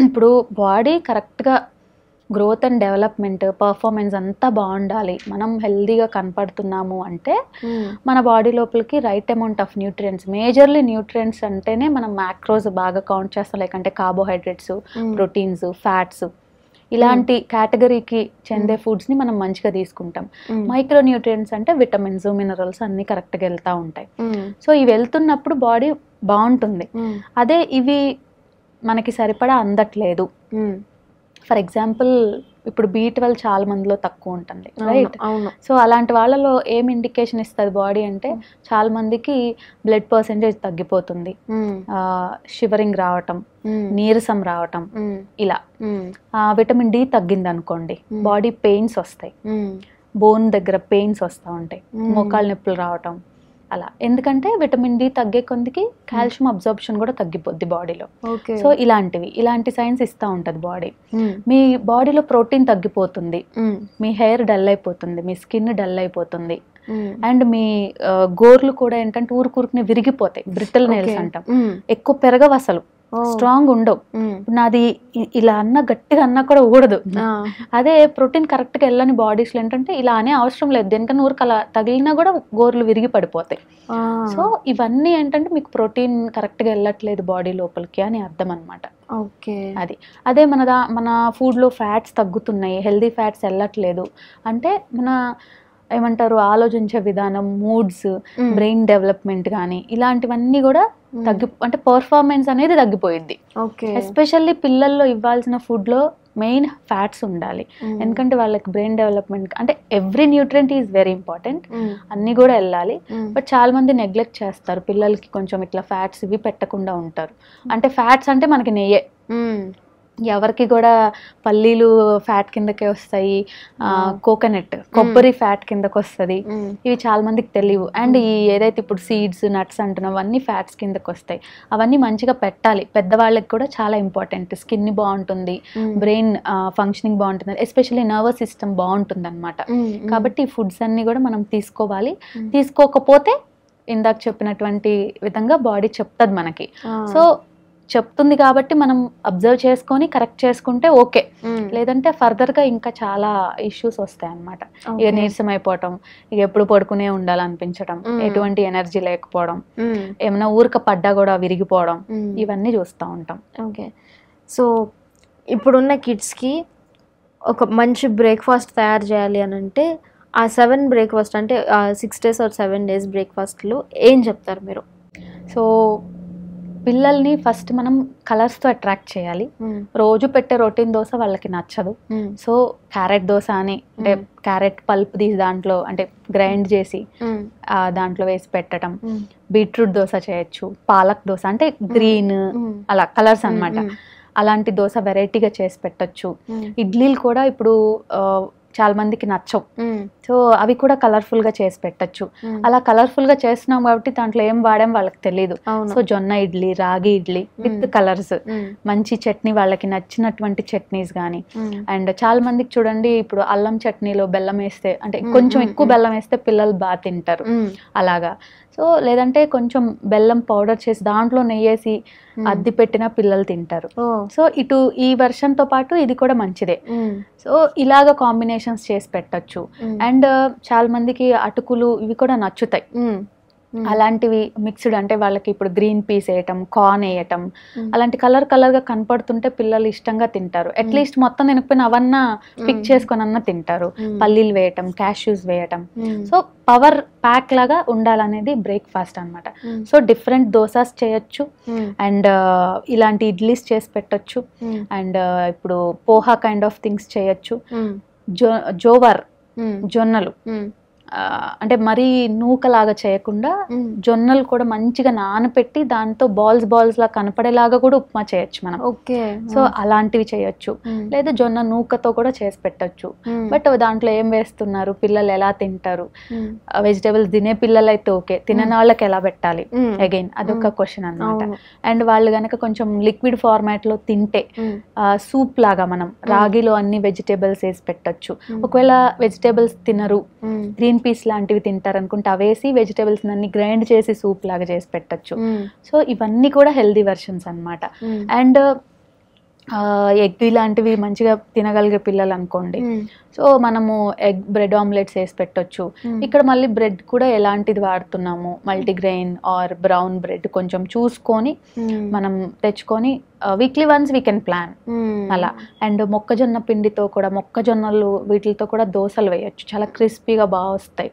ఇప్పుడు బాడీ కరెక్ట్గా గ్రోత్ అండ్ డెవలప్మెంట్, పర్ఫార్మెన్స్ అంతా బాగుండాలి, మనం హెల్దీగా కనపడుతున్నాము అంటే మన బాడీ లోపలికి right amount of nutrients, majorly nutrients అంటేనే మనం మ్యాక్రోస్ బాగా కౌంట్ చేస్తాం, లైక్ అంటే కార్బోహైడ్రేట్స్, ప్రోటీన్స్, ఫ్యాట్స్, ఇలాంటి కేటగిరీకి చెందే ఫుడ్స్ని మనం మంచిగా తీసుకుంటాం. మైక్రో న్యూట్రియంట్స్ అంటే విటమిన్స్, మినరల్స్ అన్నీ కరెక్ట్గా వెళ్తూ ఉంటాయి. సో ఇవి వెళ్తున్నప్పుడు బాడీ బాగుంటుంది. అదే ఇవి మనకి సరిపడా అందట్లేదు, ఫర్ ఎగ్జాంపుల్ ఇప్పుడు B12 చాలా మందిలో తక్కువ ఉంటుంది, రైట్? సో అలాంటి వాళ్ళలో ఏం ఇండికేషన్ ఇస్తుంది బాడీ అంటే, చాలా మందికి బ్లడ్ పర్సెంటేజ్ తగ్గిపోతుంది, షివరింగ్ రావటం, నీరసం రావటం, ఇలా. విటమిన్ D తగ్గింది అనుకోండి, బాడీ పెయిన్స్ వస్తాయి, బోన్ దగ్గర పెయిన్స్ వస్తూ ఉంటాయి, మోకాళ్ళ నొప్పులు రావటం, అలా. ఎందుకంటే విటమిన్ D తగ్గే కొందికి కాల్షియం అబ్జార్ప్షన్ కూడా తగ్గిపోద్ది బాడీలో. సో ఇలాంటి సైన్స్ ఇస్తూ ఉంటుంది బాడీ. మీ బాడీలో ప్రోటీన్ తగ్గిపోతుంది, మీ హెయిర్ డల్ అయిపోతుంది, మీ స్కిన్ డల్ అయిపోతుంది, అండ్ మీ గోర్లు కూడా ఏంటంటే ఊరుకురుకుని విరిగిపోతాయి, బ్రిటిల్ నెయిల్స్ అంటాం, ఎక్కువ పెరగవు, అసలు స్ట్రాంగ్ ఉండవు. నాది ఇలా అన్న గట్టిగా అన్నా కూడా ఊడదు. అదే ప్రోటీన్ కరెక్ట్ గా వెళ్ళని బాడీస్ లో ఏంటంటే ఇలా అనే అవసరం లేదు, దేనికన్నా ఊరికి అలా తగిలినా కూడా గోర్లు విరిగి పడిపోతాయి. సో ఇవన్నీ ఏంటంటే మీకు ప్రోటీన్ కరెక్ట్ గా వెళ్ళట్లేదు బాడీ లోపలికి అని అర్థం అనమాట. ఓకే, అదే మన ఫుడ్ లో ఫ్యాట్స్ తగ్గుతున్నాయి, హెల్దీ ఫ్యాట్స్ వెళ్ళట్లేదు అంటే మన ఏమంటారు, ఆలోచించే విధానం, మూడ్స్, బ్రెయిన్ డెవలప్మెంట్ కానీ ఇలాంటివన్నీ కూడా అంటే పర్ఫార్మెన్స్ అనేది తగ్గిపోయింది. ఎస్పెషల్లీ పిల్లల్లో ఇవ్వాల్సిన ఫుడ్ లో మెయిన్ ఫ్యాట్స్ ఉండాలి, ఎందుకంటే వాళ్ళకి బ్రెయిన్ డెవలప్మెంట్ అంటే every nutrient is very important, అన్ని కూడా వెళ్ళాలి. బట్ చాలా మంది నెగ్లెక్ట్ చేస్తారు, పిల్లలకి కొంచెం ఇట్లా ఫ్యాట్స్ ఇవి పెట్టకుండా ఉంటారు. అంటే ఫ్యాట్స్ అంటే మనకి నెయ్యే, ఎవరికి కూడా పల్లీలు ఫ్యాట్ కిందకే వస్తాయి, కోకోనట్, కొబ్బరి ఫ్యాట్ కిందకి వస్తుంది, ఇవి చాలా మందికి తెలియవు. అండ్ ఈ ఏదైతే ఇప్పుడు సీడ్స్, నట్స్ అంటున్నాం అవన్నీ ఫ్యాట్స్ కిందకి వస్తాయి. అవన్నీ మంచిగా పెట్టాలి, పెద్దవాళ్ళకి కూడా చాలా ఇంపార్టెంట్. స్కిన్ బాగుంటుంది, బ్రెయిన్ ఫంక్షనింగ్ బాగుంటుంది, ఎస్పెషల్లీ నర్వస్ సిస్టమ్ బాగుంటుంది అనమాట. కాబట్టి ఈ ఫుడ్స్ అన్ని కూడా మనం తీసుకోవాలి. తీసుకోకపోతే ఇందాక చెప్పినటువంటి విధంగా బాడీ చెప్తుంది మనకి. సో చెప్తుంది కాబట్టి మనం అబ్జర్వ్ చేసుకొని కరెక్ట్ చేసుకుంటే ఓకే, లేదంటే ఫర్దర్ గా ఇంకా చాలా ఇష్యూస్ వస్తాయి అన్నమాట. ఇక నీరసం అయిపోవటం, ఇక ఎప్పుడు పడుకునే ఉండాలనిపించడం, ఎటువంటి ఎనర్జీ లేకపోవడం, ఏమైనా ఊరిక పడ్డా కూడా విరిగిపోవడం, ఇవన్నీ చూస్తూ ఉంటాం. ఓకే, సో ఇప్పుడున్న కిడ్స్కి ఒక మంచి బ్రేక్ఫాస్ట్ తయారు చేయాలి అని అంటే ఆ 7 బ్రేక్ఫాస్ట్ అంటే 6 days or 7 days బ్రేక్ఫాస్ట్లు ఏం చెప్తారు మీరు? సో పిల్లల్ని ఫస్ట్ మనం కలర్స్తో అట్రాక్ట్ చేయాలి. రోజు పెట్టే రొటీన్ దోశ వాళ్ళకి నచ్చదు. సో క్యారెట్ దోశ అని, అంటే క్యారెట్ పల్ప్ తీసి దాంట్లో అంటే గ్రైండ్ చేసి దాంట్లో వేసి పెట్టడం, బీట్రూట్ దోశ చేయొచ్చు, పాలక్ దోశ అంటే గ్రీన్ అలా కలర్స్ అన్నమాట, అలాంటి దోశ వెరైటీగా చేసి పెట్టచ్చు. ఇడ్లీలు కూడా ఇప్పుడు చాలా మందికి నచ్చవు, సో అవి కూడా కలర్ఫుల్ గా చేసి పెట్టచ్చు. అలా కలర్ఫుల్ గా చేస్తున్నాం కాబట్టి దాంట్లో ఏం వాడాం వాళ్ళకి తెలియదు. సో జొన్న ఇడ్లీ, రాగి ఇడ్లీ విత్ కలర్స్, మంచి చట్నీ, వాళ్ళకి నచ్చినటువంటి చట్నీస్ కానీ. అండ్ చాలా మందికి చూడండి ఇప్పుడు అల్లం చట్నీలో బెల్లం వేస్తే, అంటే కొంచెం ఎక్కువ బెల్లం వేస్తే పిల్లలు బాగా తింటారు అలాగా. సో లేదంటే కొంచెం బెల్లం పౌడర్ చేసి దాంట్లో నెయ్యేసి అద్ది పెట్టిన పిల్లలు తింటారు. సో ఇటు ఈ వెర్షన్ తో పాటు ఇది కూడా మంచిదే. సో ఇలాగ కాంబినేషన్స్ చేసి పెట్టచ్చు. అండ్ చాలా మందికి అటుకులు ఇవి కూడా నచ్చుతాయి. అలాంటివి మిక్స్డ్, అంటే వాళ్ళకి ఇప్పుడు గ్రీన్ పీస్ వేయటం, కార్న్ వేయటం, అలాంటి కలర్ గా కనపడుతుంటే పిల్లలు ఇష్టంగా తింటారు. అట్లీస్ట్ మొత్తం తినకపోయినా అవన్నా పిక్ చేసుకొని అన్న తింటారు. పల్లీలు వేయటం, క్యాష్యూస్ వేయటం. సో పవర్ ప్యాక్ లాగా ఉండాలనేది బ్రేక్ఫాస్ట్ అన్నమాట. సో డిఫరెంట్ దోసాస్ చేయొచ్చు, అండ్ ఇలాంటి ఇడ్లీస్ చేసి పెట్టొచ్చు, అండ్ ఇప్పుడు పోహా కైండ్ ఆఫ్ థింగ్స్ చేయొచ్చు. జోవర్ జొన్నలు, అంటే మరీ నూకలాగా చేయకుండా జొన్నలు కూడా మంచిగా నానపెట్టి దాంతో బాల్స్ లా కనపడేలాగా కూడా ఉప్మా చేయొచ్చు మనం. సో అలాంటివి చేయొచ్చు. లేదా జొన్న నూకతో కూడా చేసి పెట్టచ్చు. బట్ దాంట్లో ఏం వేస్తున్నారు, పిల్లలు ఎలా తింటారు? వెజిటేబుల్స్ తినే పిల్లలు అయితే ఓకే, తినని వాళ్ళకి ఎలా పెట్టాలి అగైన్ అదొక క్వశ్చన్ అన్నమాట. అండ్ వాళ్ళు గనక కొంచెం లిక్విడ్ ఫార్మాట్ లో తింటే సూప్ లాగా మనం రాగిలో అన్ని వెజిటేబుల్స్ వేసి పెట్టచ్చు. ఒకవేళ వెజిటేబుల్స్ తినరు, గ్రీన్ పీస్ లాంటివి తింటారు అనుకుంటే అవేసి వెజిటేబుల్స్ అన్ని గ్రైండ్ చేసి సూప్ లాగా చేసి పెట్టచ్చు. సో ఇవన్నీ కూడా హెల్దీ వెర్షన్స్ అన్నమాట. అండ్ ఎగ్ ఇలాంటివి మంచిగా తినగలిగే పిల్లలు అనుకోండి, సో మనము ఎగ్ బ్రెడ్ ఆమ్లెట్స్ వేసి పెట్టొచ్చు. ఇక్కడ మళ్ళీ బ్రెడ్ కూడా ఎలాంటిది వాడుతున్నాము, మల్టీగ్రెయిన్ ఆర్ బ్రౌన్ బ్రెడ్ కొంచెం చూసుకొని మనం తెచ్చుకొని weekly once we can plan అలా. అండ్ మొక్కజొన్న పిండితో కూడా, మొక్కజొన్నలు వీటితో కూడా దోశలు వేయచ్చు, చాలా క్రిస్పీగా బాగా వస్తాయి.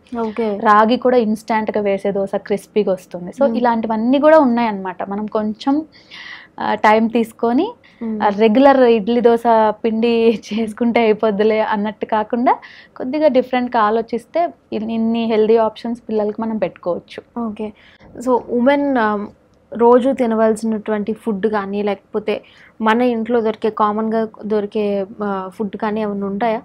రాగి కూడా ఇన్స్టాంట్ గా వేసే దోశ క్రిస్పీగా వస్తుంది. సో ఇలాంటివన్నీ కూడా ఉన్నాయి అన్నమాట. మనం కొంచెం టైం తీసుకొని రెగ్యులర్ ఇడ్లీ దోశ పిండి చేసుకుంటే అయిపోద్దులే అన్నట్టు కాకుండా కొద్దిగా డిఫరెంట్గా ఆలోచిస్తే ఇన్ని హెల్దీ ఆప్షన్స్ పిల్లలకి మనం పెట్టుకోవచ్చు. ఓకే. సో ఉమెన్ రోజు తినవలసినటువంటి ఫుడ్ కానీ, లేకపోతే మన ఇంట్లో దొరికే కామన్గా దొరికే ఫుడ్ కానీ ఏమైనా ఉంటాయా?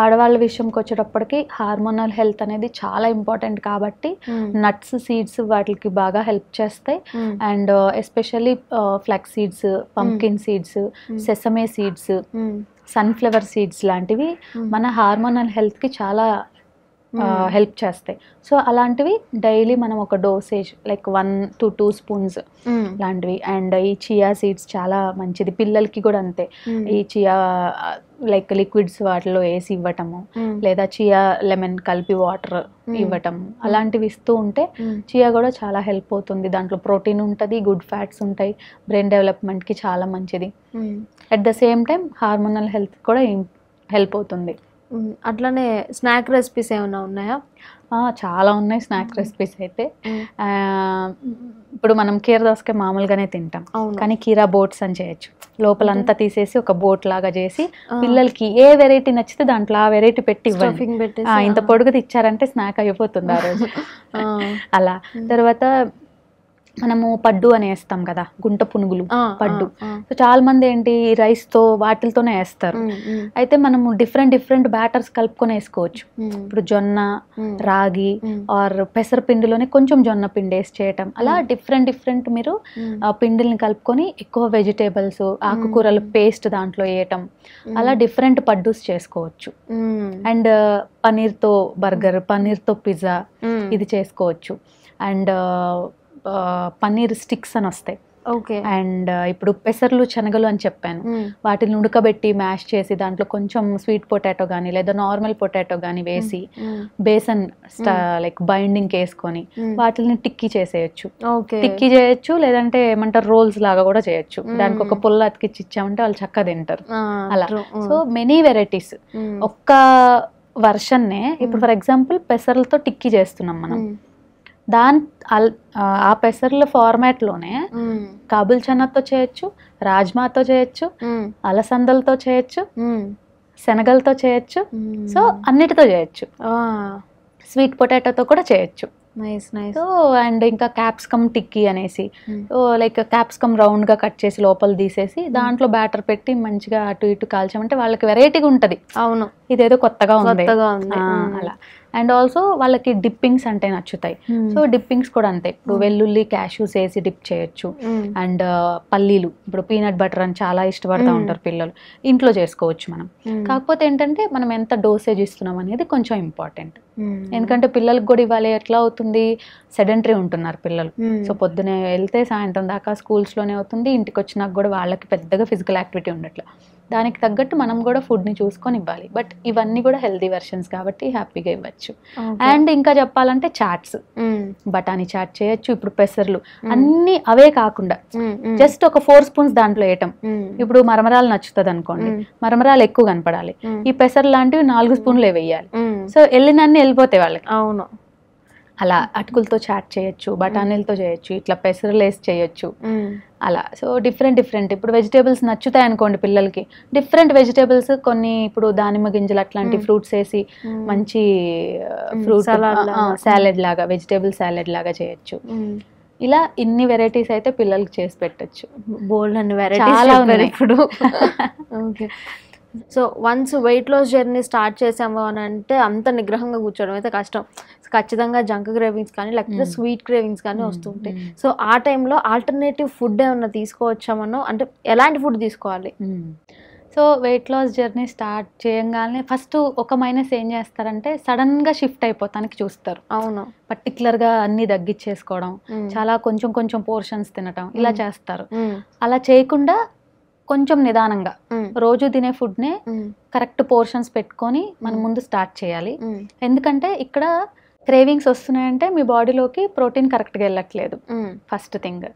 ఆడవాళ్ళ విషయంకి వచ్చేటప్పటికి హార్మోనల్ హెల్త్ అనేది చాలా ఇంపార్టెంట్ కాబట్టి నట్స్, సీడ్స్ వాటికి బాగా హెల్ప్ చేస్తాయి. And especially flax seeds, pumpkin seeds, sesame seeds, sunflower seeds లాంటివి మన హార్మోనల్ హెల్త్కి చాలా హెల్ప్ చేస్తాయి. సో అలాంటివి డైలీ మనం ఒక డోసేజ్ లైక్ 1 to 2 స్పూన్స్ లాంటివి. అండ్ ఈ చియా సీడ్స్ చాలా మంచిది, పిల్లలకి కూడా అంతే. ఈ చియా లైక్ లిక్విడ్స్ వాటిలో వేసి ఇవ్వటము, లేదా చియా లెమన్ కలిపి వాటర్ ఇవ్వటము, అలాంటివి ఇస్తూ ఉంటే చియా కూడా చాలా హెల్ప్ అవుతుంది. దాంట్లో ప్రోటీన్ ఉంటుంది, గుడ్ ఫ్యాట్స్ ఉంటాయి, బ్రెయిన్ డెవలప్మెంట్కి చాలా మంచిది. At the same time hormonal health కూడా హెల్ప్ అవుతుంది. అట్లానే స్నాక్ రెసిపీస్ ఏమైనా ఉన్నాయా? చాలా ఉన్నాయి స్నాక్ రెసిపీస్ అయితే. ఇప్పుడు మనం కీర దోసకాయ మామూలుగానే తింటాం, కానీ కీరా బోట్స్ అని చేయొచ్చు. లోపలంతా తీసేసి ఒక బోట్ లాగా చేసి పిల్లలకి ఏ వెరైటీ నచ్చితే దాంట్లో ఆ వెరైటీ పెట్టి ఇవ్వండి. ఇంత పొడుగుది ఇచ్చారంటే స్నాక్ అయిపోతుంది ఆ రోజు. అలా తర్వాత మనము పడ్డు అని వేస్తాం కదా, గుంట పునుగులు, పడ్డు. సో చాలా మంది ఏంటి రైస్ తో వాటితోనే వేస్తారు. అయితే మనము డిఫరెంట్ బ్యాటర్స్ కలుపుకొని వేసుకోవచ్చు. ఇప్పుడు జొన్న, రాగి ఆర్ పెసరపిండిలోనే కొంచెం జొన్న పిండి వేసి చేయటం, అలా డిఫరెంట్ మీరు పిండిల్ని కలుపుకొని ఎక్కువ వెజిటేబుల్స్, ఆకుకూరలు పేస్ట్ దాంట్లో వేయటం, అలా డిఫరెంట్ పడ్డూస్ చేసుకోవచ్చు. అండ్ పనీర్తో బర్గర్, పనీర్తో పిజ్జా ఇది చేసుకోవచ్చు. అండ్ పన్నీర్ స్టిక్స్ అని వస్తాయి. అండ్ ఇప్పుడు పెసర్లు, శనగలు అని చెప్పాను, వాటిని ఉడకబెట్టి మ్యాష్ చేసి దాంట్లో కొంచెం స్వీట్ పొటాటో కానీ లేదా నార్మల్ పొటాటో కానీ వేసి బేసన్ లైక్ బైండింగ్ వేసుకొని వాటిని టిక్కీ చేసేయచ్చు. టిక్కీ చేయొచ్చు, లేదంటే ఏమంటారు రోల్స్ లాగా కూడా చేయొచ్చు. దానికి ఒక పుల్ల అతికిచ్చి ఇచ్చామంటే వాళ్ళు చక్కగా తింటారు అలా. So many varieties. ఒక్క వర్షన్నే ఇప్పుడు ఫర్ ఎగ్జాంపుల్ పెసర్లతో టిక్కీ చేస్తున్నాం మనం, ఆ పెసర్ల ఫార్మాట్ లోనే కాబుల్ చనాతో చేయొచ్చు, రాజ్మాతో చేయొచ్చు, అలసందలతో చేయొచ్చు, శనగలతో చేయొచ్చు. సో అన్నిటితో చేయొచ్చు. స్వీట్ పొటాటోతో కూడా చేయొచ్చు. Nice nice. సో అండ్ ఇంకా క్యాప్సికమ్ టిక్కీ అనేసి, సో లైక్ క్యాప్సికమ్ రౌండ్గా కట్ చేసి లోపల తీసేసి దాంట్లో బ్యాటర్ పెట్టి మంచిగా అటు ఇటు కాల్చామంటే వాళ్ళకి వెరైటీగా ఉంటుంది. అవును, ఇదేదో కొత్తగా ఉంది అలా. అండ్ ఆల్సో వాళ్ళకి డిప్పింగ్స్ అంటే నచ్చుతాయి. సో డిప్పింగ్స్ కూడా అంతే, ఇప్పుడు వెల్లుల్లి క్యాష్యూస్ వేసి డిప్ చేయొచ్చు. అండ్ పల్లీలు, ఇప్పుడు పీనట్ బటర్ అని చాలా ఇష్టపడతా ఉంటారు పిల్లలు, ఇంట్లో చేసుకోవచ్చు మనం. కాకపోతే ఏంటంటే మనం ఎంత డోసేజ్ ఇస్తున్నాం అనేది కొంచెం ఇంపార్టెంట్. ఎందుకంటే పిల్లలకు కూడా ఇవాళ ఎట్లా అవుతుంది, సెడెంటరీ ఉంటున్నారు పిల్లలు. సో పొద్దునే వెళ్తే సాయంత్రం దాకా స్కూల్స్లోనే అవుతుంది, ఇంటికి వచ్చినాక కూడా వాళ్ళకి పెద్దగా ఫిజికల్ యాక్టివిటీ ఉండట్లా. దానికి తగ్గట్టు మనం కూడా ఫుడ్ని చూసుకొని ఇవ్వాలి. బట్ ఇవన్నీ కూడా హెల్దీ వెర్షన్స్ కాబట్టి హ్యాపీగా ఇవ్వచ్చు. అండ్ ఇంకా చెప్పాలంటే చాట్స్, బఠానీ చాట్ చేయొచ్చు. ఇప్పుడు పెసర్లు అన్ని అవే కాకుండా జస్ట్ ఒక 4 స్పూన్స్ దాంట్లో వేయటం. ఇప్పుడు మరమరాలు నచ్చుతుంది అనుకోండి, మరమరాలు ఎక్కువ కనపడాలి, ఈ పెసర్ లాంటివి 4 స్పూన్లు వేయాలి. సో వెళ్ళినన్ని వెళ్ళిపోతాయి వాళ్ళకి. అవును, అలా అటుకులతో చాట్ చేయొచ్చు, బఠానీలతో చేయొచ్చు, ఇట్లా పెసరలు వేసి చేయొచ్చు అలా. సో డిఫరెంట్ ఇప్పుడు వెజిటేబుల్స్ నచ్చుతాయి అనుకోండి పిల్లలకి, డిఫరెంట్ వెజిటేబుల్స్ కొన్ని, ఇప్పుడు దానిమ్మ గింజలు అట్లాంటి ఫ్రూట్స్ వేసి మంచి ఫ్రూట్ సాలెడ్ లాగా, వెజిటేబుల్ సాలెడ్ లాగా చేయొచ్చు. ఇలా ఇన్ని వెరైటీస్ అయితే పిల్లలకి చేసి పెట్టచ్చు. బోల్డ్ అన్ని వెరైటీస్ చాలా ఉన్నాయి ఇప్పుడు. Okay, so once weight loss journey start చేసాము అని అంటే అంత నిగ్రహంగా కూర్చోవడం అయితే కష్టం. ఖచ్చితంగా జంక్ క్రేవింగ్స్ కానీ లేకపోతే స్వీట్ క్రేవింగ్స్ కానీ వస్తుంటాయి. సో ఆ టైంలో ఆల్టర్నేటివ్ ఫుడ్ ఏమన్నా తీసుకోవచ్చామనో, అంటే ఎలాంటి ఫుడ్ తీసుకోవాలి? So weight loss journey start చేయగానే ఫస్ట్ ఒక మైనస్ ఏం చేస్తారంటే సడన్గా షిఫ్ట్ అయిపోతానికి చూస్తారు. అవును, పర్టికులర్గా అన్ని తగ్గించేసుకోవడం, చాలా కొంచెం కొంచెం పోర్షన్స్ తినటం ఇలా చేస్తారు. అలా చేయకుండా కొంచెం నిదానంగా రోజు తినే ఫుడ్నే కరెక్ట్ పోర్షన్స్ పెట్టుకొని మనం ముందు స్టార్ట్ చేయాలి. ఎందుకంటే ఇక్కడ క్రేవింగ్స్ వస్తున్నాయంటే మీ బాడీలోకి ప్రోటీన్ కరెక్ట్గా వెళ్ళట్లేదు, ఫస్ట్ థింగ్.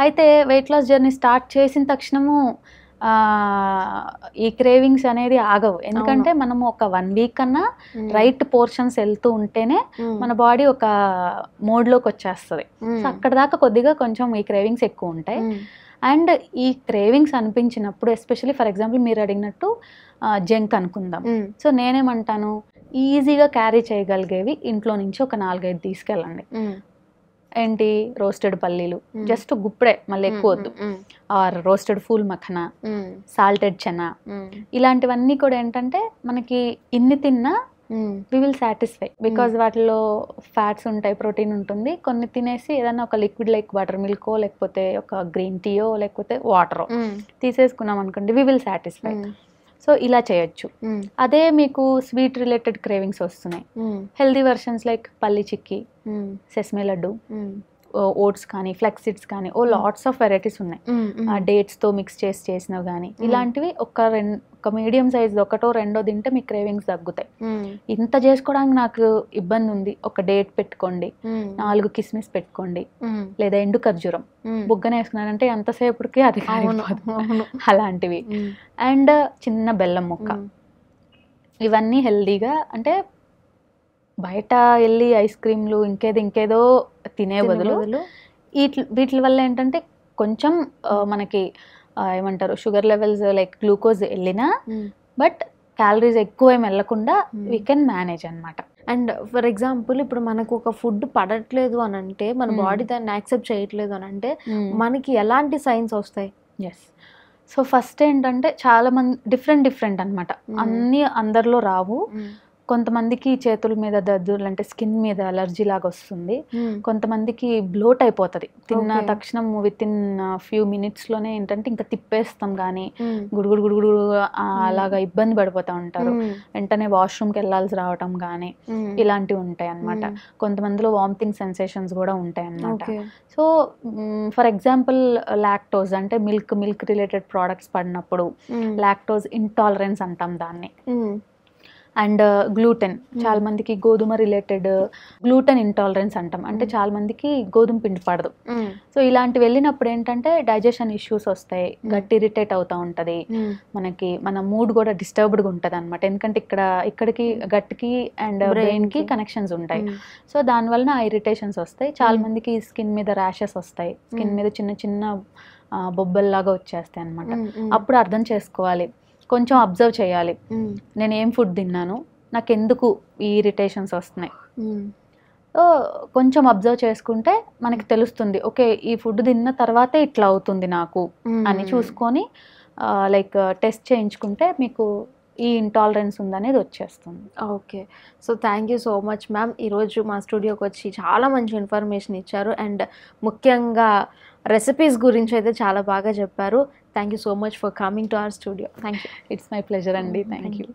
అయితే వెయిట్ లాస్ జర్నీ స్టార్ట్ చేసిన తక్షణము ఈ క్రేవింగ్స్ అనేది ఆగవు. ఎందుకంటే మనము ఒక 1 వీక్ అన్నా రైట్ పోర్షన్స్ వెళ్తూ ఉంటేనే మన బాడీ ఒక మోడ్లోకి వచ్చేస్తుంది. సో అక్కడ దాకా కొద్దిగా కొంచెం ఈ క్రేవింగ్స్ ఎక్కువ ఉంటాయి. అండ్ ఈ క్రేవింగ్స్ అనిపించినప్పుడు, ఎస్పెషల్లీ ఫర్ ఎగ్జాంపుల్ మీరు అడిగినట్టు జంక్ అనుకుందాం. సో నేనేమంటాను, ఈజీగా క్యారీ చేయగలిగేవి ఇంట్లో నుంచి ఒక 4-5 తీసుకెళ్ళండి. ఏంటి, రోస్టెడ్ పల్లీలు జస్ట్ గుప్పుడే, మళ్ళీ ఎక్కువ వద్దు, or roasted phool makhana, salted chana, ఇలాంటివన్నీ కూడా ఏంటంటే మనకి ఇన్ని తిన్నా వి విల్ సాటిస్ఫై, బికాజ్ వాటిలో ఫ్యాట్స్ ఉంటాయి, ప్రోటీన్ ఉంటుంది. కొన్ని తినేసి ఏదైనా ఒక లిక్విడ్ లైక్ వాటర్ మిల్కో లేకపోతే ఒక గ్రీన్ టీయో లేకపోతే వాటరో తీసేసుకున్నాం అనుకోండి, వి విల్ సాటిస్ఫై. సో ఇలా చేయొచ్చు. అదే మీకు స్వీట్ రిలేటెడ్ క్రేవింగ్స్ వస్తున్నాయి, హెల్దీ వెర్షన్స్ లైక్ పల్లి చిక్కీ, సెస్మే లడ్డు, ఓట్స్ కానీ ఫ్లెక్స్ సీడ్స్ కానీ, లాట్స్ ఆఫ్ వెరైటీస్ ఉన్నాయి. డేట్స్తో మిక్స్ చేసినవి కానీ, ఇలాంటివి ఒక మీడియం సైజ్ 1-2 తింటే మీ క్రేవింగ్స్ తగ్గుతాయి. ఇంత చేసుకోవడానికి నాకు ఇబ్బంది ఉంది, ఒక డేట్ పెట్టుకోండి, 4 కిస్మిస్ పెట్టుకోండి, లేదా ఎండు ఖర్జూరం బుగ్గన వేసుకున్నారంటే ఎంతసేపటికి అది అలాంటివి. అండ్ చిన్న బెల్లం ముక్క, ఇవన్నీ హెల్దీగా. అంటే బయట వెళ్ళి ఐస్ క్రీమ్లు ఇంకేదో తినే బదులు వీటి వల్ల ఏంటంటే కొంచెం మనకి ఏమంటారు షుగర్ లెవెల్స్ లైక్ గ్లూకోజ్ వెళ్ళినా బట్ క్యాలరీస్ ఎక్కువ ఏం వెళ్ళకుండా వీ కెన్ మేనేజ్ అనమాట. అండ్ ఫర్ ఎగ్జాంపుల్ ఇప్పుడు మనకు ఒక ఫుడ్ పడట్లేదు అని అంటే, మన బాడీ దాన్ని యాక్సెప్ట్ చేయట్లేదు అని అంటే మనకి ఎలాంటి సైన్స్ వస్తాయి? ఎస్, సో ఫస్ట్ ఏంటంటే చాలా మంది డిఫరెంట్ అనమాట, అన్నీ అందరిలో రావు. కొంతమందికి చేతుల మీద దద్దుర్లు అంటే స్కిన్ మీద అలర్జీ లాగా వస్తుంది, కొంతమందికి బ్లోట్ అయిపోతుంది తిన్న తక్షణం విత్ ఇన్ ఫ్యూ మినిట్స్లోనే. ఏంటంటే ఇంకా తిప్పేస్తాం కానీ గుడుగుడు అలాగా ఇబ్బంది పడిపోతూ ఉంటారు, వెంటనే వాష్రూమ్కి వెళ్ళాల్సి రావటం కానీ ఇలాంటివి ఉంటాయి అన్నమాట. కొంతమందిలో వామిటింగ్ సెన్సేషన్స్ కూడా ఉంటాయి అన్నమాట. సో ఫర్ ఎగ్జాంపుల్ లాక్టోజ్ అంటే మిల్క్ రిలేటెడ్ ప్రోడక్ట్స్ పడినప్పుడు లాక్టోజ్ ఇంటాలరెన్స్ అంటాం దాన్ని. అండ్ గ్లూటెన్, చాలా మందికి గోధుమ రిలేటెడ్ గ్లూటెన్ ఇంటాలరెన్స్ అంటాం, అంటే చాలా మందికి గోధుమ పిండి పడదు. సో ఇలాంటివి వెళ్ళినప్పుడు ఏంటంటే డైజెషన్ ఇష్యూస్ వస్తాయి, గట్ ఇరిటేట్ అవుతూ ఉంటుంది, మనకి మన మూడ్ కూడా డిస్టర్బ్డ్గా ఉంటుంది అనమాట. ఎందుకంటే ఇక్కడికి గట్కి అండ్ బ్రెయిన్కి కనెక్షన్స్ ఉంటాయి. సో దానివల్ల ఆ ఇరిటేషన్స్ వస్తాయి. చాలా మందికి స్కిన్ మీద ర్యాషెస్ వస్తాయి, స్కిన్ మీద చిన్న చిన్న బొబ్బల్లాగా వచ్చేస్తాయి అనమాట. అప్పుడు అర్థం చేసుకోవాలి, కొంచెం అబ్జర్వ్ చేయాలి, నేను ఏం ఫుడ్ తిన్నాను, నాకు ఎందుకు ఈ ఇరిటేషన్స్ వస్తున్నాయి. కొంచెం అబ్జర్వ్ చేసుకుంటే మనకి తెలుస్తుంది, ఓకే ఈ ఫుడ్ తిన్న తర్వాతే ఇట్లా అవుతుంది నాకు అని చూసుకొని లైక్ టెస్ట్ చేయించుకుంటే మీకు ఈ ఇంటాలరెన్స్ ఉందనేది వచ్చేస్తుంది. Okay. So thank you so much ma'am. ఈరోజు మా స్టూడియోకి వచ్చి చాలా మంచి ఇన్ఫర్మేషన్ ఇచ్చారు అండ్ ముఖ్యంగా రెసిపీస్ గురించి అయితే చాలా బాగా చెప్పారు. Thank you so much for coming to our studio. Thank you. It's my pleasure అండి. Thank you.